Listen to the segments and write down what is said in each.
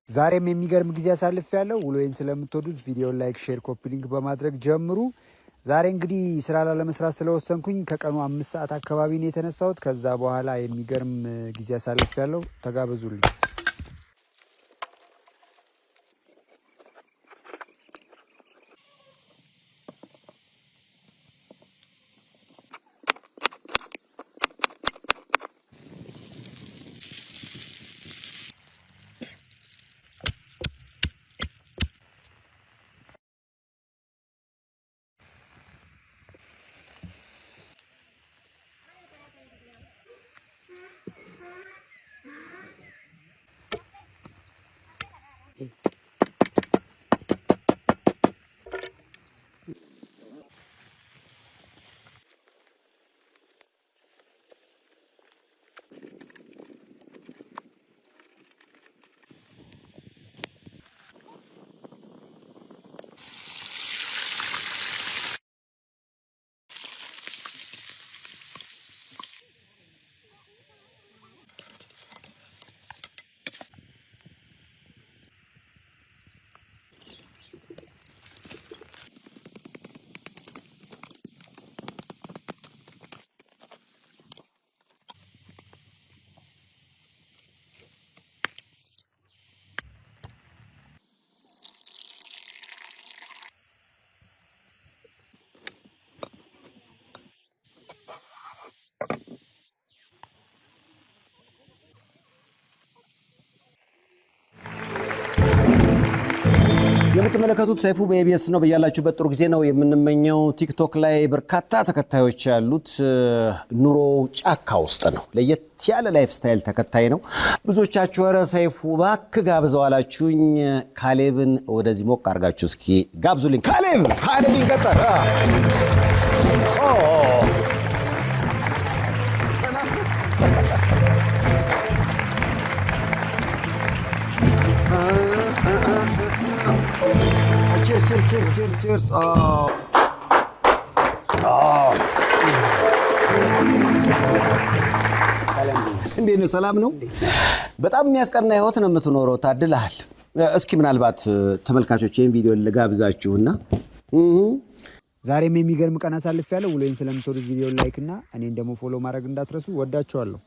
ዛሬም የሚገርም ጊዜ አሳልፌያለሁ። ውሎዬን ስለምትወዱት ቪዲዮ ላይክ፣ ሼር፣ ኮፒ ሊንክ በማድረግ ጀምሩ። ዛሬ እንግዲህ ስራ ለመስራት ስለወሰንኩኝ ከቀኑ 5 ሰዓት አካባቢ ነው የተነሳሁት። ከዛ በኋላ የሚገርም ጊዜ አሳልፌያለሁ። ተጋበዙልኝ። የምትመለከቱት ሰይፉ በኢቢኤስ ነው። በያላችሁበት ጥሩ ጊዜ ነው የምንመኘው። ቲክቶክ ላይ በርካታ ተከታዮች ያሉት ኑሮ ጫካ ውስጥ ነው። ለየት ያለ ላይፍ ስታይል ተከታይ ነው። ብዙዎቻችሁ ኧረ ሰይፉ እባክህ ጋብዘው አላችሁኝ። ካሌብን ወደዚህ ሞቅ አድርጋችሁ እስኪ ጋብዙልኝ። ካሌብን ገጠር Cheers. እንዴት ነው? ሰላም ነው? በጣም የሚያስቀና ህይወት ነው የምትኖረው። ታድለሃል። እስኪ ምናልባት ተመልካቾች ይሄን ቪዲዮ ልጋብዛችሁና ዛሬም የሚገርም ቀን አሳልፌያለሁ። ውሎዬን ስለምትወዱት ቪዲዮ ላይክ እና እኔን ደግሞ ፎሎ ማድረግ እንዳትረሱ። ወዳችኋለሁ።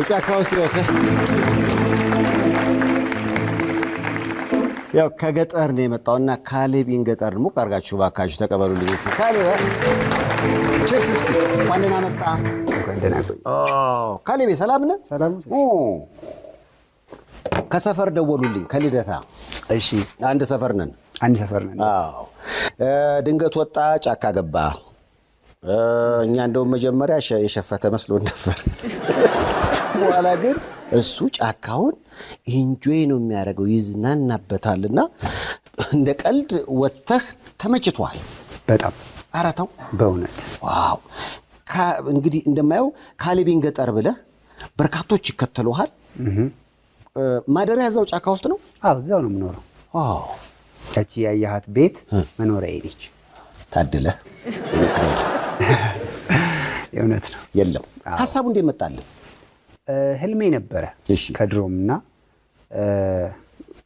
ጫካ ውስጥ ያው ከገጠር ነው የመጣውና ካሌብን ገጠር ሙቅ አድርጋችሁ ባካችሁ ተቀበሉልኝ። ካሌብ ቼርስ እስኪ እንኳን ደህና መጣ። ካሌብ ሰላም ነህ? ሰላም። ከሰፈር ደወሉልኝ ከልደታ። እሺ አንድ ሰፈር ነን። አዎ ድንገት ወጣ ጫካ ገባ። እኛ እንደውም መጀመሪያ የሸፈተ መስሎን ነበር። በኋላ ግን እሱ ጫካውን ኢንጆይ ነው የሚያደርገው፣ ይዝናናበታልና እንደ ቀልድ ወጥተህ ተመችቷል በጣም። ኧረ ተው በእውነት ዋው። እንግዲህ እንደማየው ካሌቢን ገጠር ብለህ በርካቶች ይከተሉሃል። ማደሪያ እዛው ጫካ ውስጥ ነው? አዎ እዛው ነው የምኖረው። ዋው እቺ ያያሃት ቤት መኖሪያዬ ነች። ታድለህ። የእውነት ነው። የለም ሀሳቡ እንዴት መጣልህ? ህልሜ ነበረ እሺ ከድሮም እና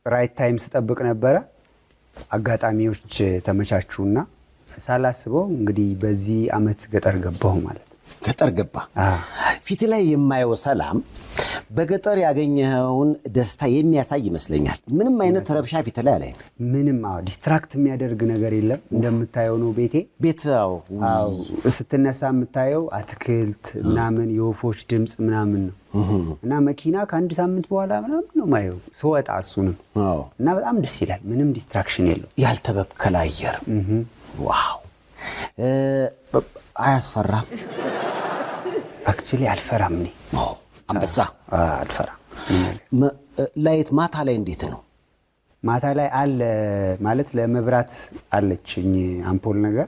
ራይት ታይም ስጠብቅ ነበረ። አጋጣሚዎች ተመቻቹና ሳላስበው እንግዲህ በዚህ አመት ገጠር ገባሁ ማለት ነው። ገጠር ገባ። ፊት ላይ የማየው ሰላም በገጠር ያገኘኸውን ደስታ የሚያሳይ ይመስለኛል። ምንም አይነት ረብሻ ፊት ላይ አላይ። ምንም ዲስትራክት የሚያደርግ ነገር የለም። እንደምታየው ነው ቤት። አዎ ስትነሳ የምታየው አትክልት ምናምን የወፎች ድምጽ ምናምን ነው እና መኪና ከአንድ ሳምንት በኋላ ምናምን ነው ማየው ስወጣ እሱንም እና በጣም ደስ ይላል። ምንም ዲስትራክሽን የለው። ያልተበከለ አየር። ዋው አያስፈራም? አክቹሊ አልፈራም። እኔ አንበሳ አልፈራም። ላይት ማታ ላይ እንዴት ነው? ማታ ላይ አለ ማለት ለመብራት አለችኝ አምፖል ነገር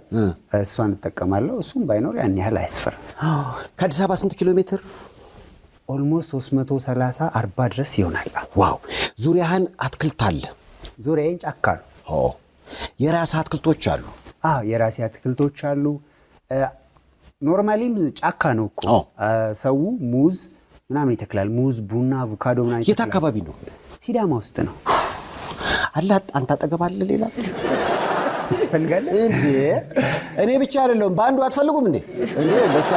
እሷን እጠቀማለሁ። እሱም ባይኖር ያን ያህል አያስፈራም። ከአዲስ አበባ ስንት ኪሎ ሜትር? ኦልሞስት 330-40 ድረስ ይሆናል። ዋው ዙሪያህን አትክልት አለ? ዙሪያዬን ጫካ ነው። የራስ አትክልቶች አሉ? አዎ የራሴ አትክልቶች አሉ። ኖርማሊም ጫካ ነው እኮ ሰው ሙዝ ምናምን ይተክላል። ሙዝ፣ ቡና፣ አቮካዶ ምናምን። የት አካባቢ ነው? ሲዳማ ውስጥ ነው። አለ አንተ አጠገብ አለ ሌላ ትፈልጋለህ እንዴ? እኔ ብቻ አይደለም በአንዱ አትፈልጉም እንዴ? እንዴ በስካ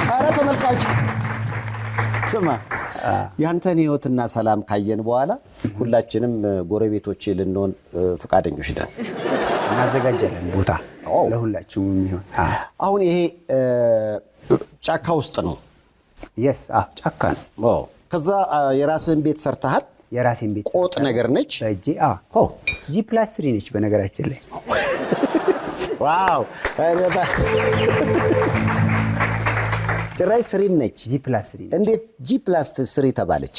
ኧረ ተመልካች ስማ፣ ያንተን ህይወትና ሰላም ካየን በኋላ ሁላችንም ጎረቤቶቼ ልንሆን ፈቃደኞች ነን። እናዘጋጃለን ቦታ ለሁላችሁም የሚሆን። አሁን ይሄ ጫካ ውስጥ ነው? የስ ጫካ ነው። ከዛ የራስህን ቤት ሰርተሃል? የራሴን ቤት ቆጥ ነገር ነች በእጄ። G+3 ነች በነገራችን ላይ። ዋው ጭራሽ ስሪ ነች። G+3 እንዴት G+3 ተባለች?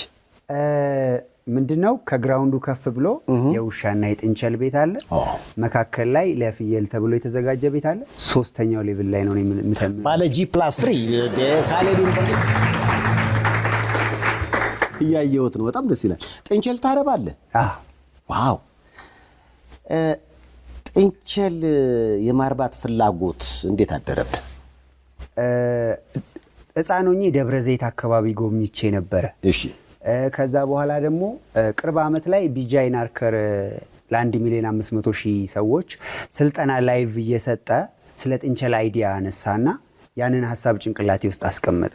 ምንድነው ከግራውንዱ ከፍ ብሎ የውሻና የጥንቸል ቤት አለ። መካከል ላይ ለፍየል ተብሎ የተዘጋጀ ቤት አለ። ሶስተኛው ሌቭል ላይ ነው የምሰምነው ባለ G+3 ካሌቢን እያየሁት ነው። በጣም ደስ ይላል። ጥንቸል ታረባለህ? ዋው ጥንቸል የማርባት ፍላጎት እንዴት አደረብህ? ሕፃን ሆኜ ደብረ ዘይት አካባቢ ጎብኝቼ ነበረ። እሺ ከዛ በኋላ ደግሞ ቅርብ ዓመት ላይ ቢጃይ ናርከር ለ1,500,000 ሰዎች ስልጠና ላይቭ እየሰጠ ስለ ጥንቸል አይዲያ አነሳና ያንን ሐሳብ ጭንቅላቴ ውስጥ አስቀመጠ።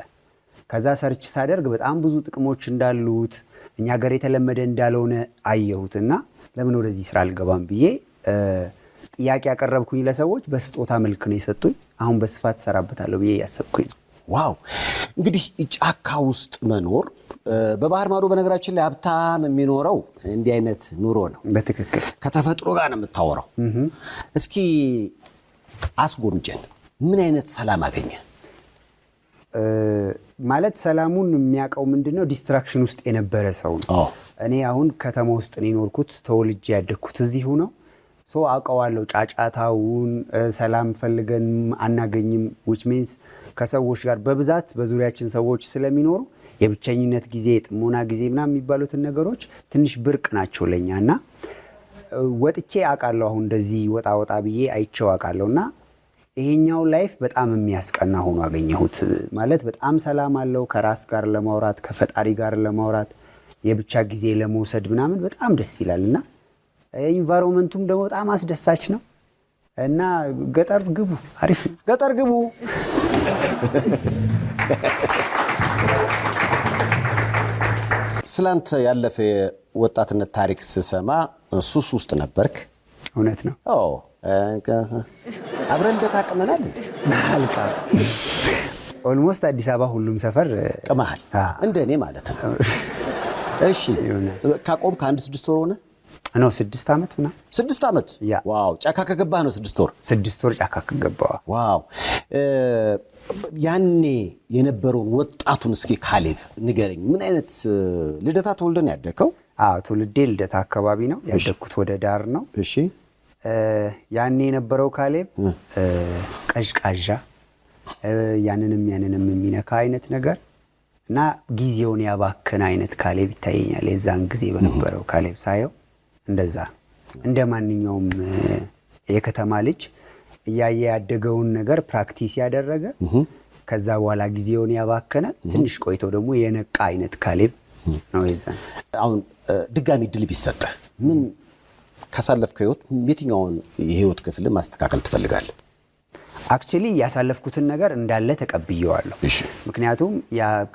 ከዛ ሰርች ሳደርግ በጣም ብዙ ጥቅሞች እንዳሉት እኛ ሀገር የተለመደ እንዳልሆነ አየሁትና ለምን ወደዚህ ስራ አልገባም ብዬ ጥያቄ ያቀረብኩኝ ለሰዎች በስጦታ መልክ ነው የሰጡኝ። አሁን በስፋት ሰራበታለሁ ብዬ ያሰብኩኝ። ዋው እንግዲህ ጫካ ውስጥ መኖር በባህር ማዶ በነገራችን ላይ ሀብታም የሚኖረው እንዲህ አይነት ኑሮ ነው። በትክክል ከተፈጥሮ ጋር ነው የምታወራው። እስኪ አስጎምጀን። ምን አይነት ሰላም አገኘ? ማለት ሰላሙን የሚያውቀው ምንድነው ዲስትራክሽን ውስጥ የነበረ ሰው ነው። እኔ አሁን ከተማ ውስጥ ነው የኖርኩት፣ ተወልጄ ያደግኩት እዚሁ ነው። ሶ አውቀዋለሁ ጫጫታውን። ሰላም ፈልገን አናገኝም which means ከሰዎች ጋር በብዛት በዙሪያችን ሰዎች ስለሚኖሩ የብቸኝነት ጊዜ፣ የጥሞና ጊዜ ምናምን የሚባሉትን ነገሮች ትንሽ ብርቅ ናቸው ለኛና ወጥቼ አውቃለሁ። አሁን እንደዚህ ወጣ ብዬ አይቼው አውቃለሁና ይሄኛው ላይፍ በጣም የሚያስቀና ሆኖ አገኘሁት። ማለት በጣም ሰላም አለው። ከራስ ጋር ለማውራት፣ ከፈጣሪ ጋር ለማውራት፣ የብቻ ጊዜ ለመውሰድ ምናምን በጣም ደስ ይላልና ኢንቫይሮንመንቱም ደግሞ በጣም አስደሳች ነው እና ገጠር ግቡ፣ አሪፍ ነው። ገጠር ግቡ። ስላንተ ያለፈ ወጣትነት ታሪክ ስሰማ ሱስ ውስጥ ነበርክ። እውነት ነው? አብረን እንደታቀመናል እንዴ? አልቃ ኦልሞስት አዲስ አበባ ሁሉም ሰፈር ቅመሃል እንደኔ ማለት ነው። እሺ ካቆም ከአንድ 6 ወር ሆነ ነው 6 ዓመት ምናምን 6 ዓመት ዋው ጫካ ከገባህ ነው 6 ወር 6 ወር ጫካ ከገባህ ዋው ያኔ የነበረውን ወጣቱን እስኪ ካሌብ ንገረኝ ምን አይነት ልደታ ተወልደን ያደከው ትውልዴ ልደታ አካባቢ ነው ያደኩት ወደ ዳር ነው እሺ ያኔ የነበረው ካሌብ ቀዥቃዣ ያንንም የሚነካ አይነት ነገር እና ጊዜውን ያባከነ አይነት ካሌብ ይታየኛል የዛን ጊዜ በነበረው ካሌብ ሳየው እንደዛ እንደማንኛውም የከተማ ልጅ ያደገውን ነገር ፕራክቲስ ያደረገ ከዛ በኋላ ጊዜውን ያባከነ ትንሽ ቆይቶ ደግሞ የነቃ አይነት ካሌብ ነው የዛን አሁን ድጋሚ ድል ቢሰጥ ምን ካሳለፍከው ህይወት የትኛውን የህይወት ክፍል ማስተካከል ትፈልጋለህ አክቹሊ ያሳለፍኩትን ነገር እንዳለ ተቀብየዋለሁ ምክንያቱም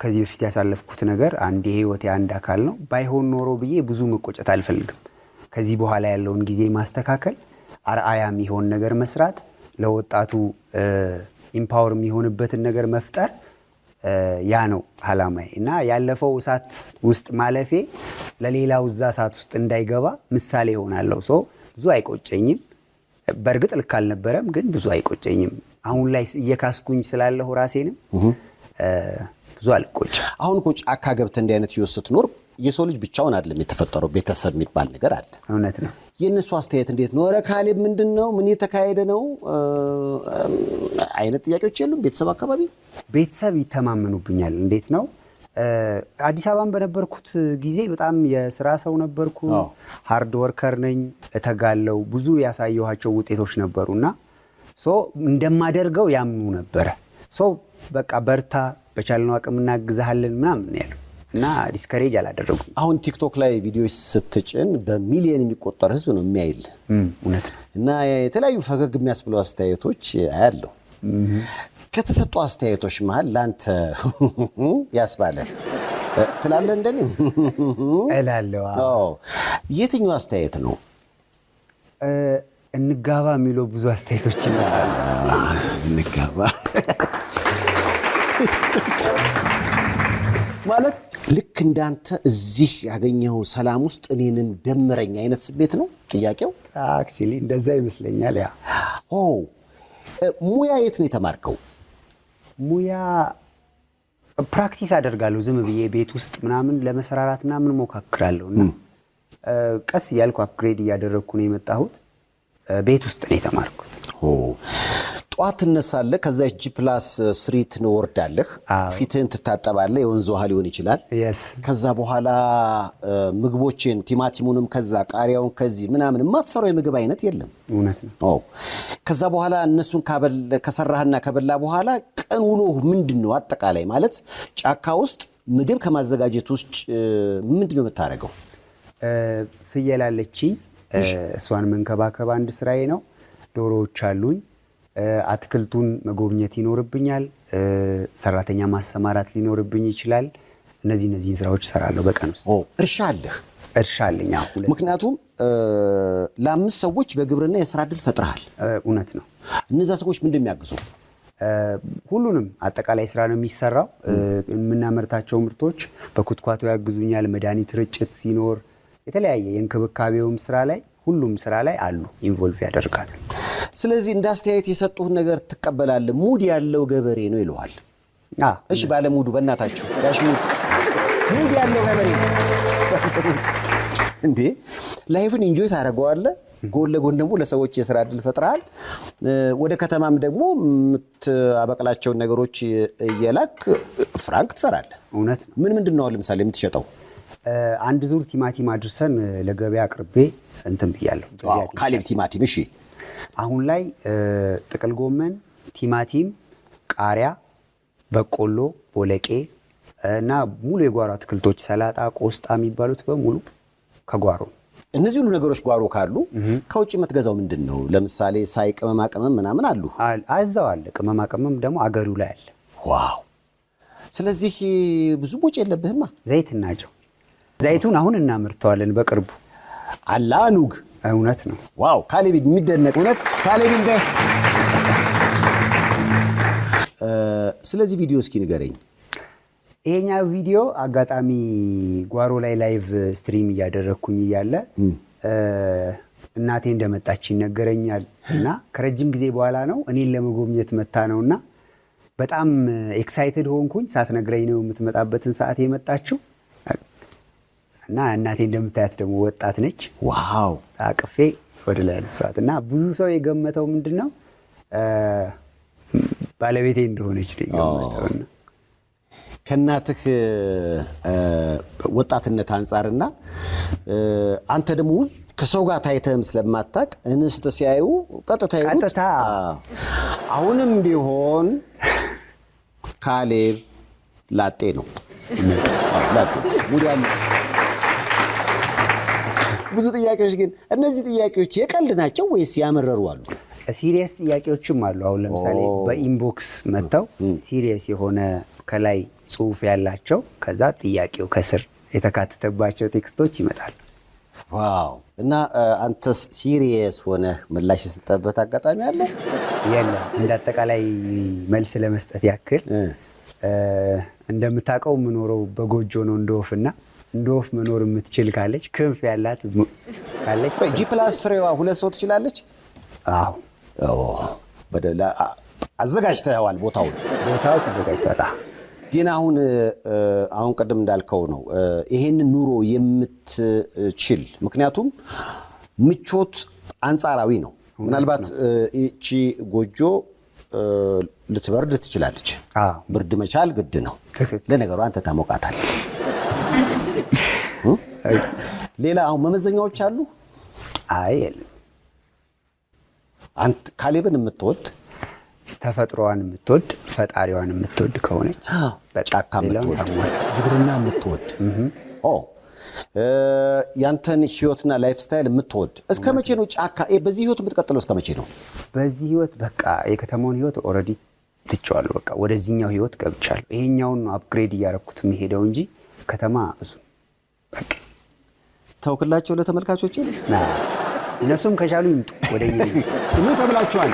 ከዚህ በፊት ያሳለፍኩት ነገር አንድ የህይወት አንድ አካል ነው ባይሆን ኖሮ ብዬ ብዙ መቆጨት አልፈልግም ከዚህ በኋላ ያለውን ጊዜ ማስተካከል አርአያ የሚሆን ነገር መስራት ለወጣቱ ኢምፓወር የሚሆንበትን ነገር መፍጠር ያ ነው ዓላማዬ እና ያለፈው እሳት ውስጥ ማለፌ ለሌላው እዛ እሳት ውስጥ እንዳይገባ ምሳሌ ይሆናለሁ ሶ ብዙ አይቆጨኝም በርግጥ ልክ አልነበረም ግን ብዙ አይቆጨኝም አሁን ላይ እየካስኩኝ ስላለሁ ራሴንም ብዙ አልቆጭም አሁን እኮ ጫካ ገብተህ እንዲህ አይነት ህይወት ስትኖር የሰው ልጅ ብቻውን አይደለም የተፈጠረው ቤተሰብ የሚባል ነገር አለ እውነት ነው የነሱ አስተያየት እንዴት ነው ኧረ ካሌብ ምንድነው ምን የተካሄደ ነው አይነት ጥያቄዎች የሉም ቤተሰብ አካባቢ ቤተሰብ ይተማመኑብኛል እንዴት ነው አዲስ አበባን በነበርኩት ጊዜ በጣም የሥራ ሰው ነበርኩ ሃርድ ወርከር ነኝ እተጋለው ብዙ ያሳየኋቸው ውጤቶች ነበርና ሶ እንደማደርገው ያምኑ ነበር ሶ በቃ በርታ በቻልነው አቅም እናግዛለን ምናምን ያለው እና ዲስከሬጅ አላደረጉም አሁን ቲክቶክ ላይ ቪዲዮስ ስትጭን በሚሊዮን የሚቆጠር ህዝብ ነው የሚያይል እውነት እና የተለያዩ ፈገግ የሚያስብሉ አስተያየቶች አያለው ከተሰጡ አስተያየቶች መሃል ላንተ ያስባለ ትላለህ እንደኔ እላለሁ የትኛው አስተያየት ነው እንጋባ የሚለው ብዙ አስተያየቶች ይመጣሉ እንጋባ ማለት ልክ እንዳንተ እዚህ ያገኘው ሰላም ውስጥ እኔንም ደምረኝ አይነት ስሜት ነው ጥያቄው አክቹሊ እንደዛ ይመስለኛል ያ ሙያ የት ነው የተማርከው ሙያ ፕራክቲስ አደርጋለሁ ዝም ብዬ ቤት ውስጥ ምናምን ለመሰራራት ምናምን ሞካክራለሁና ቀስ ያልኩ አፕግሬድ ያደረኩ ነው የመጣሁት ቤት ውስጥ ነው የተማርኩት ጧት ተነሳለህ ከዛ G+3 ትወርዳለህ ፊትህን ትታጠባለህ የወንዝ ውሃ ሊሆን ይችላል ከዛ በኋላ ምግቦችን ቲማቲሙንም ከዛ ቃሪያውን ከዚህ ምናምን ማትሰራው የምግብ አይነት የለም እውነት ነው ከዛ በኋላ እነሱን ከሰራህና ከበላ በኋላ ቀን ውሎ ምንድነው አጠቃላይ ማለት ጫካ ውስጥ ምግብ ከማዘጋጀት ውስጥ ምንድነው የምታረገው ፍየላለች እሷን መንከባከብ አንድ ስራዬ ነው ዶሮዎች አሉኝ አትክልቱን መጎብኘት ይኖርብኛል ሰራተኛ ማሰማራት ሊኖርብኝ ይችላል እነዚህ ስራዎች ሰራለሁ በቀን ውስጥ እርሻ አለኝ ምክንያቱም ለአምስት ሰዎች በግብርና የሥራ ዕድል ፈጥረሃል እውነት ነው እነዛ ሰዎች ምንድነው የሚያግዙ ሁሉንም አጠቃላይ ስራ ነው የሚሰራው የምናመርታቸው ምርቶች በኩትኳቶ ያግዙኛል መድኃኒት ርጭት ሲኖር የተለያየ የእንክብካቤውም ስራ ላይ ሁሉም ስራ ላይ አሉ ኢንቮልቭ ያደርጋል ስለዚህ እንዳስተያየት የሰጡህ ነገር ትቀበላለህ ሙድ ያለው ገበሬ ነው ይለዋል እሺ ባለ ሙዱ በእናታችሁ ጋሽ ሙድ ያለው ገበሬ እንዴ ላይፍን ኢንጆይ ታደርገዋለህ ጎን ለጎን ደግሞ ለሰዎች የሥራ ዕድል ፈጥረሃል ወደ ከተማም ደግሞ የምታበቅላቸውን ነገሮች እየላክ ፍራንክ ትሰራለህ እውነት ምንድነው ለምሳሌ የምትሸጠው አንድ ዙር ቲማቲም አድርሰን ለገበያ አቅርቤ እንትን ብያለሁ ካሌብ ቲማቲም እሺ አሁን ላይ ጥቅል ጎመን ቲማቲም ቃሪያ በቆሎ ቦለቄ እና ሙሉ የጓሮ አትክልቶች ሰላጣ ቆስጣ የሚባሉት በሙሉ ከጓሮ እነዚህ ሁሉ ነገሮች ጓሮ ካሉ ከውጭ የምትገዛው ምንድነው ለምሳሌ ሳይ ቅመማ ቅመም ምናምን አሉ አዛው አለ ቅመማ ቅመም ደግሞ አገሩ ላይ አለ ዋው ስለዚህ ብዙ ወጪ የለብህማ ዘይትና ጨው ዘይቱን አሁን እናመርተዋለን በቅርቡ አላኑግ እውነት ነው ዋው ካሌብ የሚደነቅ እውነት ካሌብ እንደ ስለዚህ ቪዲዮ እስኪ ንገረኝ ይሄኛ ቪዲዮ አጋጣሚ ጓሮ ላይ ላይቭ ስትሪም እያደረኩኝ እያለ እናቴ እንደመጣች ይነገረኛል እና ከረጅም ጊዜ በኋላ ነው እኔን ለመጎብኘት መታ ነውና በጣም ኤክሳይትድ ሆንኩኝ። ሳትነግረኝ ነው የምትመጣበትን ሰዓት የመጣችው እና እናቴ እንደምታያት ደግሞ ወጣት ነች። ዋው አቅፌ ወደ ላይ ልሷት እና ብዙ ሰው የገመተው ምንድነው ባለቤቴ እንደሆነች ነው የገመተውና ከናትህ ወጣትነት አንፃርና አንተ ደግሞ ከሰው ጋር ታይተህም ስለማታውቅ እንስት ሲያዩ ቀጥታ ይሉት አሁንም ቢሆን ካሌብ ላጤ ነው። ላጤ ሙዲያም ብዙ ጥያቄዎች ግን እነዚህ ጥያቄዎች የቀልድ ናቸው ወይስ ያመረሩ አሉ? ሲሪየስ ጥያቄዎችም አሉ። አሁን ለምሳሌ በኢንቦክስ መጥተው ሲሪየስ የሆነ ከላይ ጽሁፍ ያላቸው ከዛ ጥያቄው ከስር የተካተተባቸው ቴክስቶች ይመጣሉ። ዋው! እና አንተስ ሲሪየስ ሆነ ምላሽ የሰጠበት አጋጣሚ አለ? የለም። እንዳጠቃላይ መልስ ለመስጠት ያክል እንደምታውቀው የምኖረው በጎጆ ነው እንደወፍና እንደወፍ መኖር የምትችል ካለች ክንፍ ያላት ካለች ጂ+ ፍሬዋ 2 ሰው ትችላለች? አዎ። በደላ አዘጋጅተዋል። ቦታው ተዘጋጅቷል። ግን አሁን ቀደም እንዳልከው ነው ይሄን ኑሮ የምትችል ምክንያቱም ምቾት አንጻራዊ ነው። ምናልባት እቺ ጎጆ ልትበርድ ትችላለች። ብርድ መቻል ግድ ነው። ለነገሩ አንተ ታሞቃታል። ሌላ አሁን መመዘኛዎች አሉ? አይ የለም። አንተ ካሌብን የምትወድ ተፈጥሮዋን የምትወድ ፈጣሪዋን የምትወድ ከሆነች በጫካ የምትወድ ግብርና የምትወድ ያንተን ህይወትና ላይፍ ስታይል የምትወድ እስከ መቼ ነው ጫካ በዚህ ህይወት የምትቀጥለው? እስከ መቼ ነው በዚህ ህይወት? በቃ የከተማውን ህይወት ኦልሬዲ ትቼዋለሁ። በቃ ወደዚህኛው ህይወት ገብቻለሁ። ይሄኛውን ነው አፕግሬድ እያደረኩት የሚሄደው እንጂ ከተማ ብዙ በቃ ተውክላቸው ለተመልካቾች። እነሱም ከቻሉ ይምጡ ወደኛ ኑ ተብላችኋል።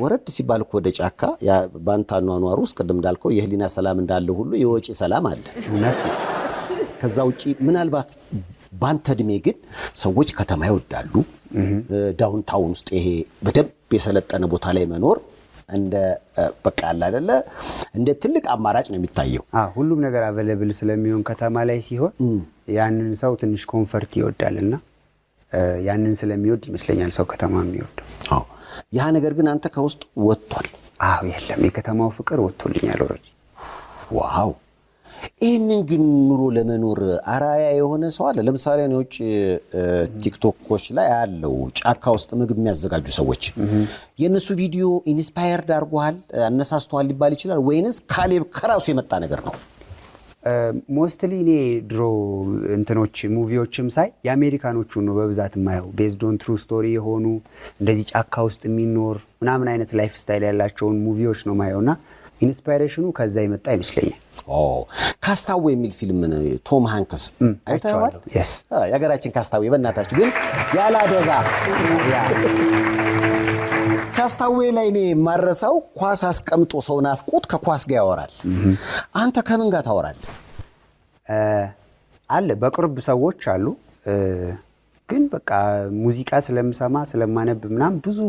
ወረድ ሲባል እኮ ወደ ጫካ ባንታ ኗኗሩ ውስጥ ቅድም እንዳልከው የህሊና ሰላም እንዳለ ሁሉ የወጪ ሰላም አለ። እውነት ነው። ከዛ ውጪ ምናልባት ባንተ እድሜ ግን ሰዎች ከተማ ይወዳሉ። ዳውንታውን ውስጥ ይሄ በደንብ የሰለጠነ ቦታ ላይ መኖር እንደ በቃ አለ አይደለ እንደ ትልቅ አማራጭ ነው የሚታየው። ሁሉም ነገር አቬሌብል ስለሚሆን ከተማ ላይ ሲሆን ያንን ሰው ትንሽ ኮምፈርት ይወዳልና ያንን ስለሚወድ ይመስለኛል ሰው ከተማ የሚወደው። ያ ነገር ግን አንተ ከውስጥ ወጥቷል? የለም። የከተማው ፍቅር ወጥቶልኛል ኦልሬዲ። ዋው! ይህንን ግን ኑሮ ለመኖር አራያ የሆነ ሰው አለ? ለምሳሌ ነው ውጭ ቲክቶኮች ላይ ያለው ጫካ ውስጥ ምግብ የሚያዘጋጁ ሰዎች የነሱ ቪዲዮ ኢንስፓየርድ አድርጓል አነሳስቷል ሊባል ይችላል ወይንስ ካሌብ ከራሱ የመጣ ነገር ነው? ሞስትሊ እኔ ድሮ እንትኖች ሙቪዎችም ሳይ የአሜሪካኖቹ ነው በብዛት የማየው። ቤዝድ ኦን ትሩ ስቶሪ የሆኑ እንደዚህ ጫካ ውስጥ የሚኖር ምናምን አይነት ላይፍ ስታይል ያላቸውን ሙቪዎች ነው ማየውና ኢንስፓይሬሽኑ ከዛ የመጣ ይመስለኛል። ካስታዌ የሚል ፊልም ቶም ሃንክስ አይተኸዋል? የሀገራችን ካስታዌ በእናታችሁ ግን ያለ አደጋ ካስታዌ ላይ እኔ ማረሳው ኳስ አስቀምጦ ሰው ናፍቆት ከኳስ ጋር ያወራል። አንተ ከምን ጋር ታወራለህ? አለ በቅርብ ሰዎች አሉ። ግን በቃ ሙዚቃ ስለምሰማ ስለማነብ ምናምን ብዙ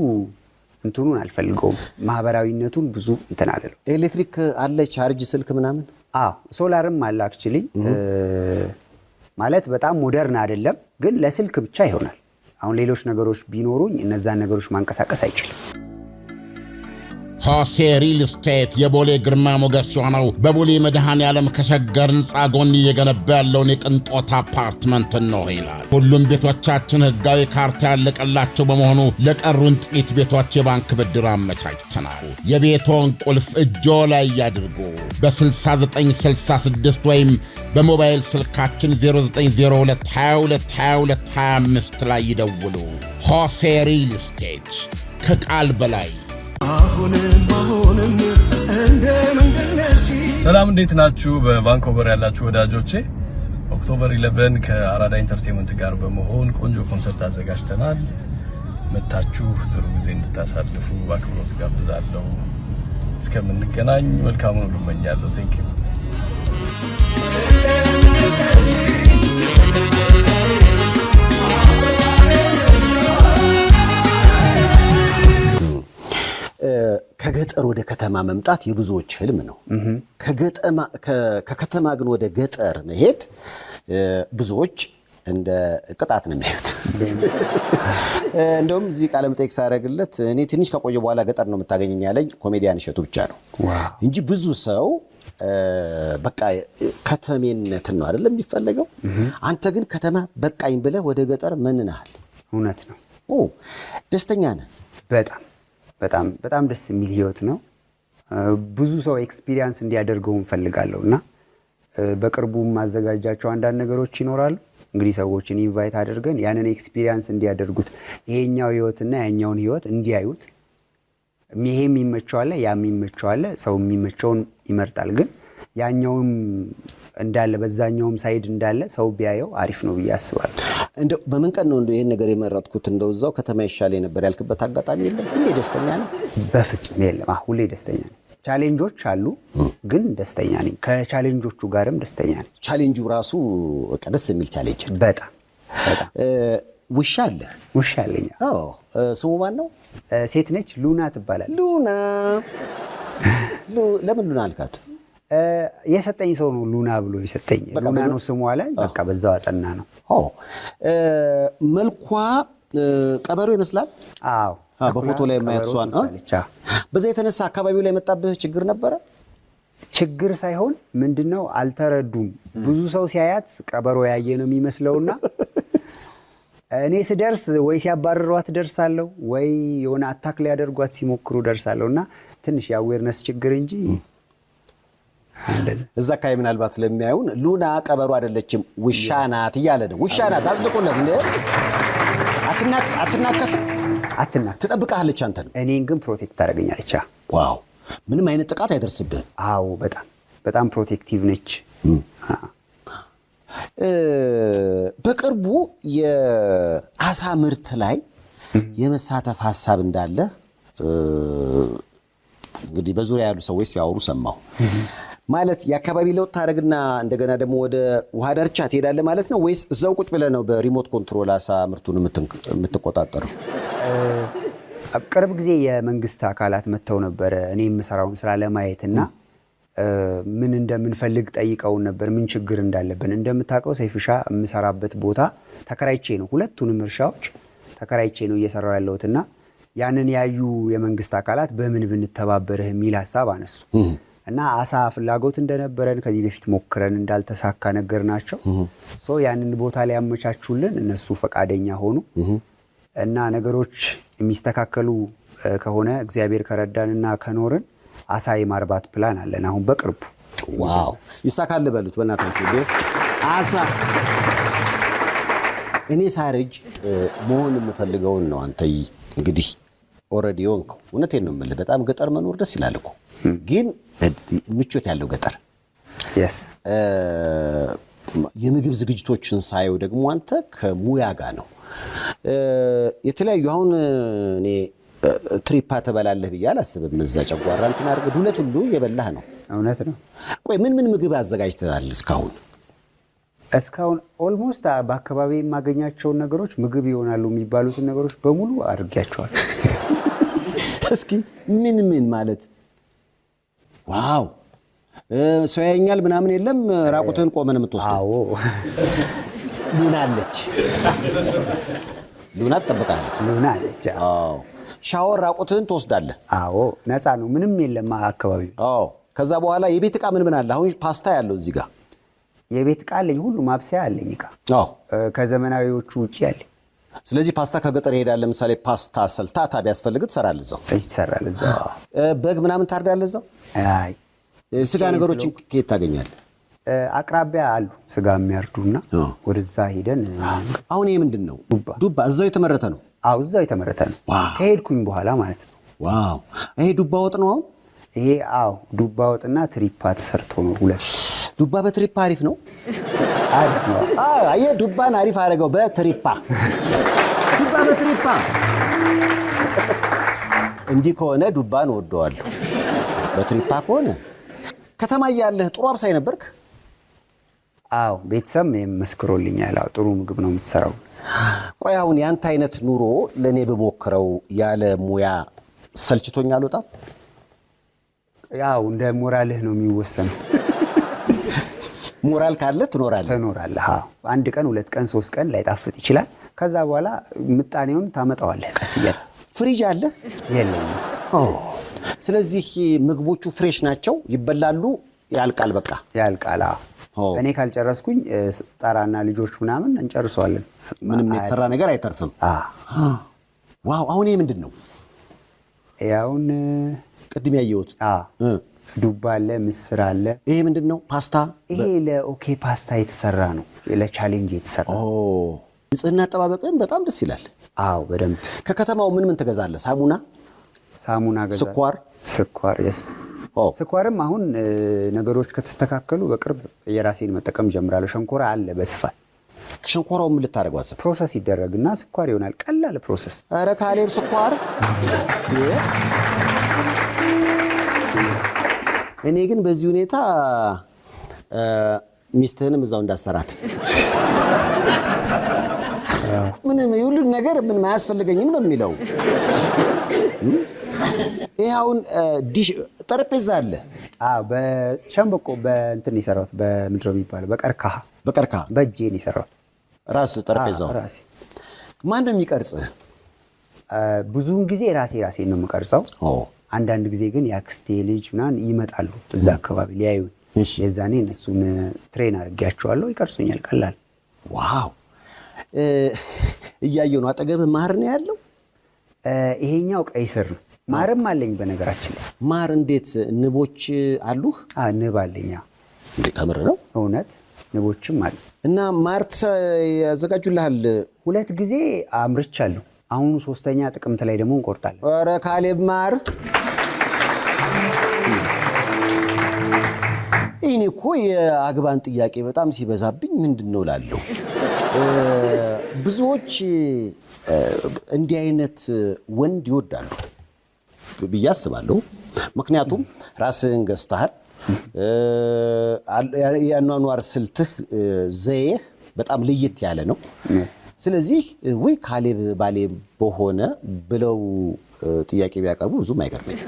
እንትኑን አልፈልገውም። ማህበራዊነቱን ብዙ እንትን አይደለም። ኤሌክትሪክ አለ ቻርጅ ስልክ ምናምን? ሶላርም አለ አክቹሊ። ማለት በጣም ሞደርን አይደለም ግን ለስልክ ብቻ ይሆናል። አሁን ሌሎች ነገሮች ቢኖሩኝ እነዛን ነገሮች ማንቀሳቀስ አይችልም። ሆሴ ሪል ስቴት የቦሌ ግርማ ሞገስ የሆነው በቦሌ መድኃኔዓለም ከሸገር ሕንፃ ጎን እየገነባ ያለውን የቅንጦት አፓርትመንት ነው ይላል። ሁሉም ቤቶቻችን ሕጋዊ ካርታ ያለቀላቸው በመሆኑ ለቀሩን ጥቂት ቤቶች የባንክ ብድር አመቻችተናል። የቤቶን ቁልፍ እጆ ላይ ያድርጉ። በ6966 ወይም በሞባይል ስልካችን 0902222225 ላይ ይደውሉ። ሆሴ ሪል ስቴት ከቃል በላይ። ሰላም እንዴት ናችሁ? በቫንኮቨር ያላችሁ ወዳጆቼ ኦክቶበር 11 ከአራዳ ኢንተርቴይንመንት ጋር በመሆን ቆንጆ ኮንሰርት አዘጋጅተናል። መታችሁ ጥሩ ጊዜ እንድታሳልፉ በአክብሮት ጋብዛለሁ። እስከምንገናኝ መልካሙን ሁሉ እመኛለሁ። ቴንክ ዩ። ከገጠር ወደ ከተማ መምጣት የብዙዎች ህልም ነው። ከከተማ ግን ወደ ገጠር መሄድ ብዙዎች እንደ ቅጣት ነው የሚያዩት። እንደውም እዚህ ቃለ መጠይቅ ሳደርግለት እኔ ትንሽ ከቆየ በኋላ ገጠር ነው የምታገኘኝ ያለኝ ኮሜዲያን እሸቱ ብቻ ነው እንጂ ብዙ ሰው በቃ ከተሜነትን ነው አይደለም የሚፈልገው። አንተ ግን ከተማ በቃኝ ብለህ ወደ ገጠር መንነሃል። እውነት ነው። ደስተኛ ነህ? በጣም ደስ የሚል ህይወት ነው። ብዙ ሰው ኤክስፒሪየንስ እንዲያደርገው እንፈልጋለሁና በቅርቡ ማዘጋጃቸው አንዳንድ ነገሮች ይኖራሉ። እንግዲህ ሰዎችን ኢንቫይት አድርገን ያንን ኤክስፒሪየንስ እንዲያደርጉት ይሄኛው ህይወትና ያኛውን ህይወት እንዲያዩት። ይሄም ይመቸዋል፣ ያም ይመቸዋል። ሰው የሚመቸውን ይመርጣል። ግን ያኛውም እንዳለ በዛኛውም ሳይድ እንዳለ ሰው ቢያየው አሪፍ ነው ብዬ አስባለሁ። እንደው በምን ቀን ነው ይሄን ነገር የመረጥኩት? እንደው እዛው ከተማ ይሻለኝ ነበር ያልክበት አጋጣሚ የለም? ሁሌ ደስተኛ ነህ? በፍጹም የለም። ሁሌ ደስተኛ ነኝ። ቻሌንጆች አሉ፣ ግን ደስተኛ ነኝ። ከቻሌንጆቹ ጋርም ደስተኛ ነኝ። ቻሌንጁ ራሱ በቃ ደስ የሚል ቻሌንጅ ነው። በጣም ውሻ አለ? ውሻ አለኝ። አዎ። ስሙ ማን ነው? ሴት ነች፣ ሉና ትባላለች። ሉና። ለምን ሉና አልካት? የሰጠኝ ሰው ነው ሉና ብሎ የሰጠኝ። ሉና ነው ስሟ ላይ በቃ በዛው አጸና ነው። መልኳ ቀበሮ ይመስላል። አዎ። በፎቶ ላይ ማየት ሷን በዛ የተነሳ አካባቢው ላይ መጣብህ ችግር ነበረ? ችግር ሳይሆን ምንድነው አልተረዱም። ብዙ ሰው ሲያያት ቀበሮ ያየ ነው የሚመስለውና እኔ ስደርስ ወይ ሲያባርሯት ደርሳለሁ ወይ የሆነ አታክ ሊያደርጓት ሲሞክሩ ደርሳለሁና ትንሽ የአዌርነስ ችግር እንጂ እዛ አካባቢ ምናልባት ለሚያዩን ሉና ቀበሮ አይደለችም ውሻ ናት እያለ ነው። ውሻ ናት አጽድቁለት እንዴ! አትናከስም? ትጠብቃለች አንተን። እኔን ግን ፕሮቴክት ታደርገኛለች። ዋው! ምንም አይነት ጥቃት አይደርስብህም? አዎ፣ በጣም ፕሮቴክቲቭ ነች። በቅርቡ የአሳ ምርት ላይ የመሳተፍ ሀሳብ እንዳለ እንግዲህ በዙሪያ ያሉ ሰዎች ሲያወሩ ሰማሁ። ማለት የአካባቢ ለውጥ ታደርግና እንደገና ደግሞ ወደ ውሃ ዳርቻ ትሄዳለህ ማለት ነው ወይስ እዛው ቁጭ ብለህ ነው በሪሞት ኮንትሮል አሳ ምርቱን የምትቆጣጠረው? ቅርብ ጊዜ የመንግስት አካላት መጥተው ነበረ እኔ የምሰራውን ስራ ለማየትና ምን እንደምንፈልግ ጠይቀውን ነበር፣ ምን ችግር እንዳለብን። እንደምታውቀው ሰይፍሻ የምሰራበት ቦታ ተከራይቼ ነው፣ ሁለቱንም እርሻዎች ተከራይቼ ነው እየሰራው ያለሁትና ያንን ያዩ የመንግስት አካላት በምን ብንተባበርህ የሚል ሐሳብ አነሱ እና አሳ ፍላጎት እንደነበረን ከዚህ በፊት ሞክረን እንዳልተሳካ ነገር ናቸው። ያንን ቦታ ላይ ያመቻቹልን እነሱ ፈቃደኛ ሆኑ እና ነገሮች የሚስተካከሉ ከሆነ እግዚአብሔር ከረዳንና ከኖርን አሳ የማርባት ፕላን አለን አሁን በቅርቡ። ዋው! ይሳካል በሉት በእናታችሁ። አሳ እኔ ሳርጅ መሆን የምፈልገውን ነው። አንተ እንግዲህ ኦሬዲ ሆንክ። እውነቴን ነው የምልህ፣ በጣም ገጠር መኖር ደስ ይላል እኮ፣ ግን ምቾት ያለው ገጠር። የምግብ ዝግጅቶችን ሳየው ደግሞ አንተ ከሙያ ጋር ነው የተለያዩ። አሁን እኔ ትሪፓ ተበላለህ ብዬ አላስብም። እዛ ጨጓራ እንትን አድርገህ ዱለት ሁሉ እየበላህ ነው። እውነት ነው። ቆይ ምን ምግብ አዘጋጅተሃል እስካሁን? ኦልሞስት በአካባቢ የማገኛቸውን ነገሮች ምግብ ይሆናሉ የሚባሉትን ነገሮች በሙሉ አድርጌያቸዋል። እስኪ ምን ማለት? ዋው! ሰው ያየኛል ምናምን የለም? ራቁትህን ቆመን የምትወስደው? አዎ። ሉና አለች። ሉና ትጠብቃለች። ሉና አለች። አዎ። ሻወር ራቁትህን ትወስዳለህ? አዎ። ነፃ ነው፣ ምንም የለም አካባቢው። አዎ። ከዛ በኋላ የቤት ዕቃ ምን አለ? አሁን ፓስታ ያለው እዚህ ጋር የቤት ዕቃ አለኝ፣ ሁሉ ማብሰያ አለኝ ዕቃ። አዎ። ከዘመናዊዎቹ ውጪ አለኝ። ስለዚህ ፓስታ ከገጠር ይሄዳል። ለምሳሌ ፓስታ ሰልታታ ቢያስፈልግ ትሰራለህ እዛው? ይሰራል እዛው። በግ ምናምን ታርዳለህ እዛው? አይ፣ ስጋ ነገሮችን ከየት ታገኛለህ? አቅራቢያ አሉ ስጋ የሚያርዱና ወደዛ ሄደን። አሁን ይሄ ምንድን ነው? ዱባ እዛው የተመረተ ነው? አዎ፣ እዛው የተመረተ ነው። ከሄድኩኝ በኋላ ማለት ነው። ዋው! ይሄ ዱባ ወጥ ነው አሁን? ይሄ ዱባ ወጥና ትሪፓ ተሰርቶ ነው ሁለት። ዱባ በትሪፓ አሪፍ ነው? አሪፍ ነው። አየህ፣ ዱባን አሪፍ አደረገው በትሪፓ። ዱባ በትሪፓ እንዲህ ከሆነ ዱባን ወደዋለሁ። በትሪፓ ከሆነ ከተማ እያለህ ጥሩ አብሳይ ነበርክ? አዎ ቤተሰብ መስክሮልኛል። አዎ ጥሩ ምግብ ነው የምትሰራው። ቆይ አሁን ያንተ አይነት ኑሮ ለኔ በሞክረው ያለ ሙያ ሰልችቶኝ አልወጣም? ያው እንደ ሞራልህ ነው የሚወሰነው። ሞራል ካለ ትኖራለህ። አዎ አንድ ቀን 2 ቀን 3 ቀን ላይጣፍጥ ይችላል። ከዛ በኋላ ምጣኔውን ታመጣዋለህ ቀስ እያለ። ፍሪጅ አለ? የለኝም። ስለዚህ ምግቦቹ ፍሬሽ ናቸው፣ ይበላሉ፣ ያልቃል። በቃ ያልቃል። እኔ ካልጨረስኩኝ ጣራና ልጆች ምናምን እንጨርሰዋለን። ምንም የተሰራ ነገር አይተርፍም። ዋው! አሁን ይሄ ምንድን ነው? ያውን ቅድም ያየሁት ዱባ አለ፣ ምስር አለ። ይሄ ምንድን ነው? ፓስታ። ይሄ ለኦኬ ፓስታ የተሰራ ነው፣ ለቻሌንጅ የተሰራ። ንጽህና አጠባበቅም በጣም ደስ ይላል። አዎ በደንብ። ከከተማው ምን ትገዛለህ? ሳሙና ገዛ። ስኳር የስ ስኳርም አሁን ነገሮች ከተስተካከሉ በቅርብ የራሴን መጠቀም ጀምራለሁ። ሸንኮራ አለ በስፋት። ሸንኮራው ምን ልታደርገው አሰብክ? ፕሮሰስ ይደረግና ስኳር ይሆናል። ቀላል ፕሮሰስ። ኧረ ካሌብ ስኳር። እኔ ግን በዚህ ሁኔታ ሚስትህንም እዛው እንዳሰራት ምንም ሁሉን ነገር ምን ማያስፈልገኝም ነው የሚለው። ይሄ አሁን ዲሽ ጠረጴዛ አለ። በሸንበቆ በእንትን ይሰራው በምድር የሚባለው በቀርካ በእጄ ነው ይሰራው። ራስ ጠረጴዛው ራሴ። ማን ነው የሚቀርጽህ? ብዙውን ጊዜ ራሴ ነው የምቀርጸው። አንዳንድ ጊዜ ግን የአክስቴ ልጅ ምናምን ይመጣሉ እዛ አካባቢ ሊያዩ። የዛኔ እነሱን ትሬን አድርጌያቸዋለሁ፣ ይቀርጹኛል። ቀላል። ዋው! እያየሁ ነው። አጠገብህ ማር ነው ያለው? ይሄኛው ቀይ ስር ነው። ማርም አለኝ በነገራችን ላይ። ማር እንዴት? ንቦች አሉህ? ንብ አለኝ። እንዴ ከምር ነው? እውነት ንቦችም አሉ። እና ማር ያዘጋጁልሃል? 2 ጊዜ አምርቻለሁ። አሁን 3ኛ ጥቅምት ላይ ደግሞ እንቆርጣለን። ኧረ ካሌብ ማር! እኔ እኮ የአግባን ጥያቄ በጣም ሲበዛብኝ ምንድን ነው እላለሁ። ብዙዎች እንዲህ አይነት ወንድ ይወዳሉ ብዬ አስባለሁ። ምክንያቱም ራስህን ገዝተሃል፣ የአኗኗር ስልትህ ዘዬህ በጣም ለየት ያለ ነው። ስለዚህ ወይ ካሌብ ባሌ በሆነ ብለው ጥያቄ ቢያቀርቡ ብዙም አይገርመኝ።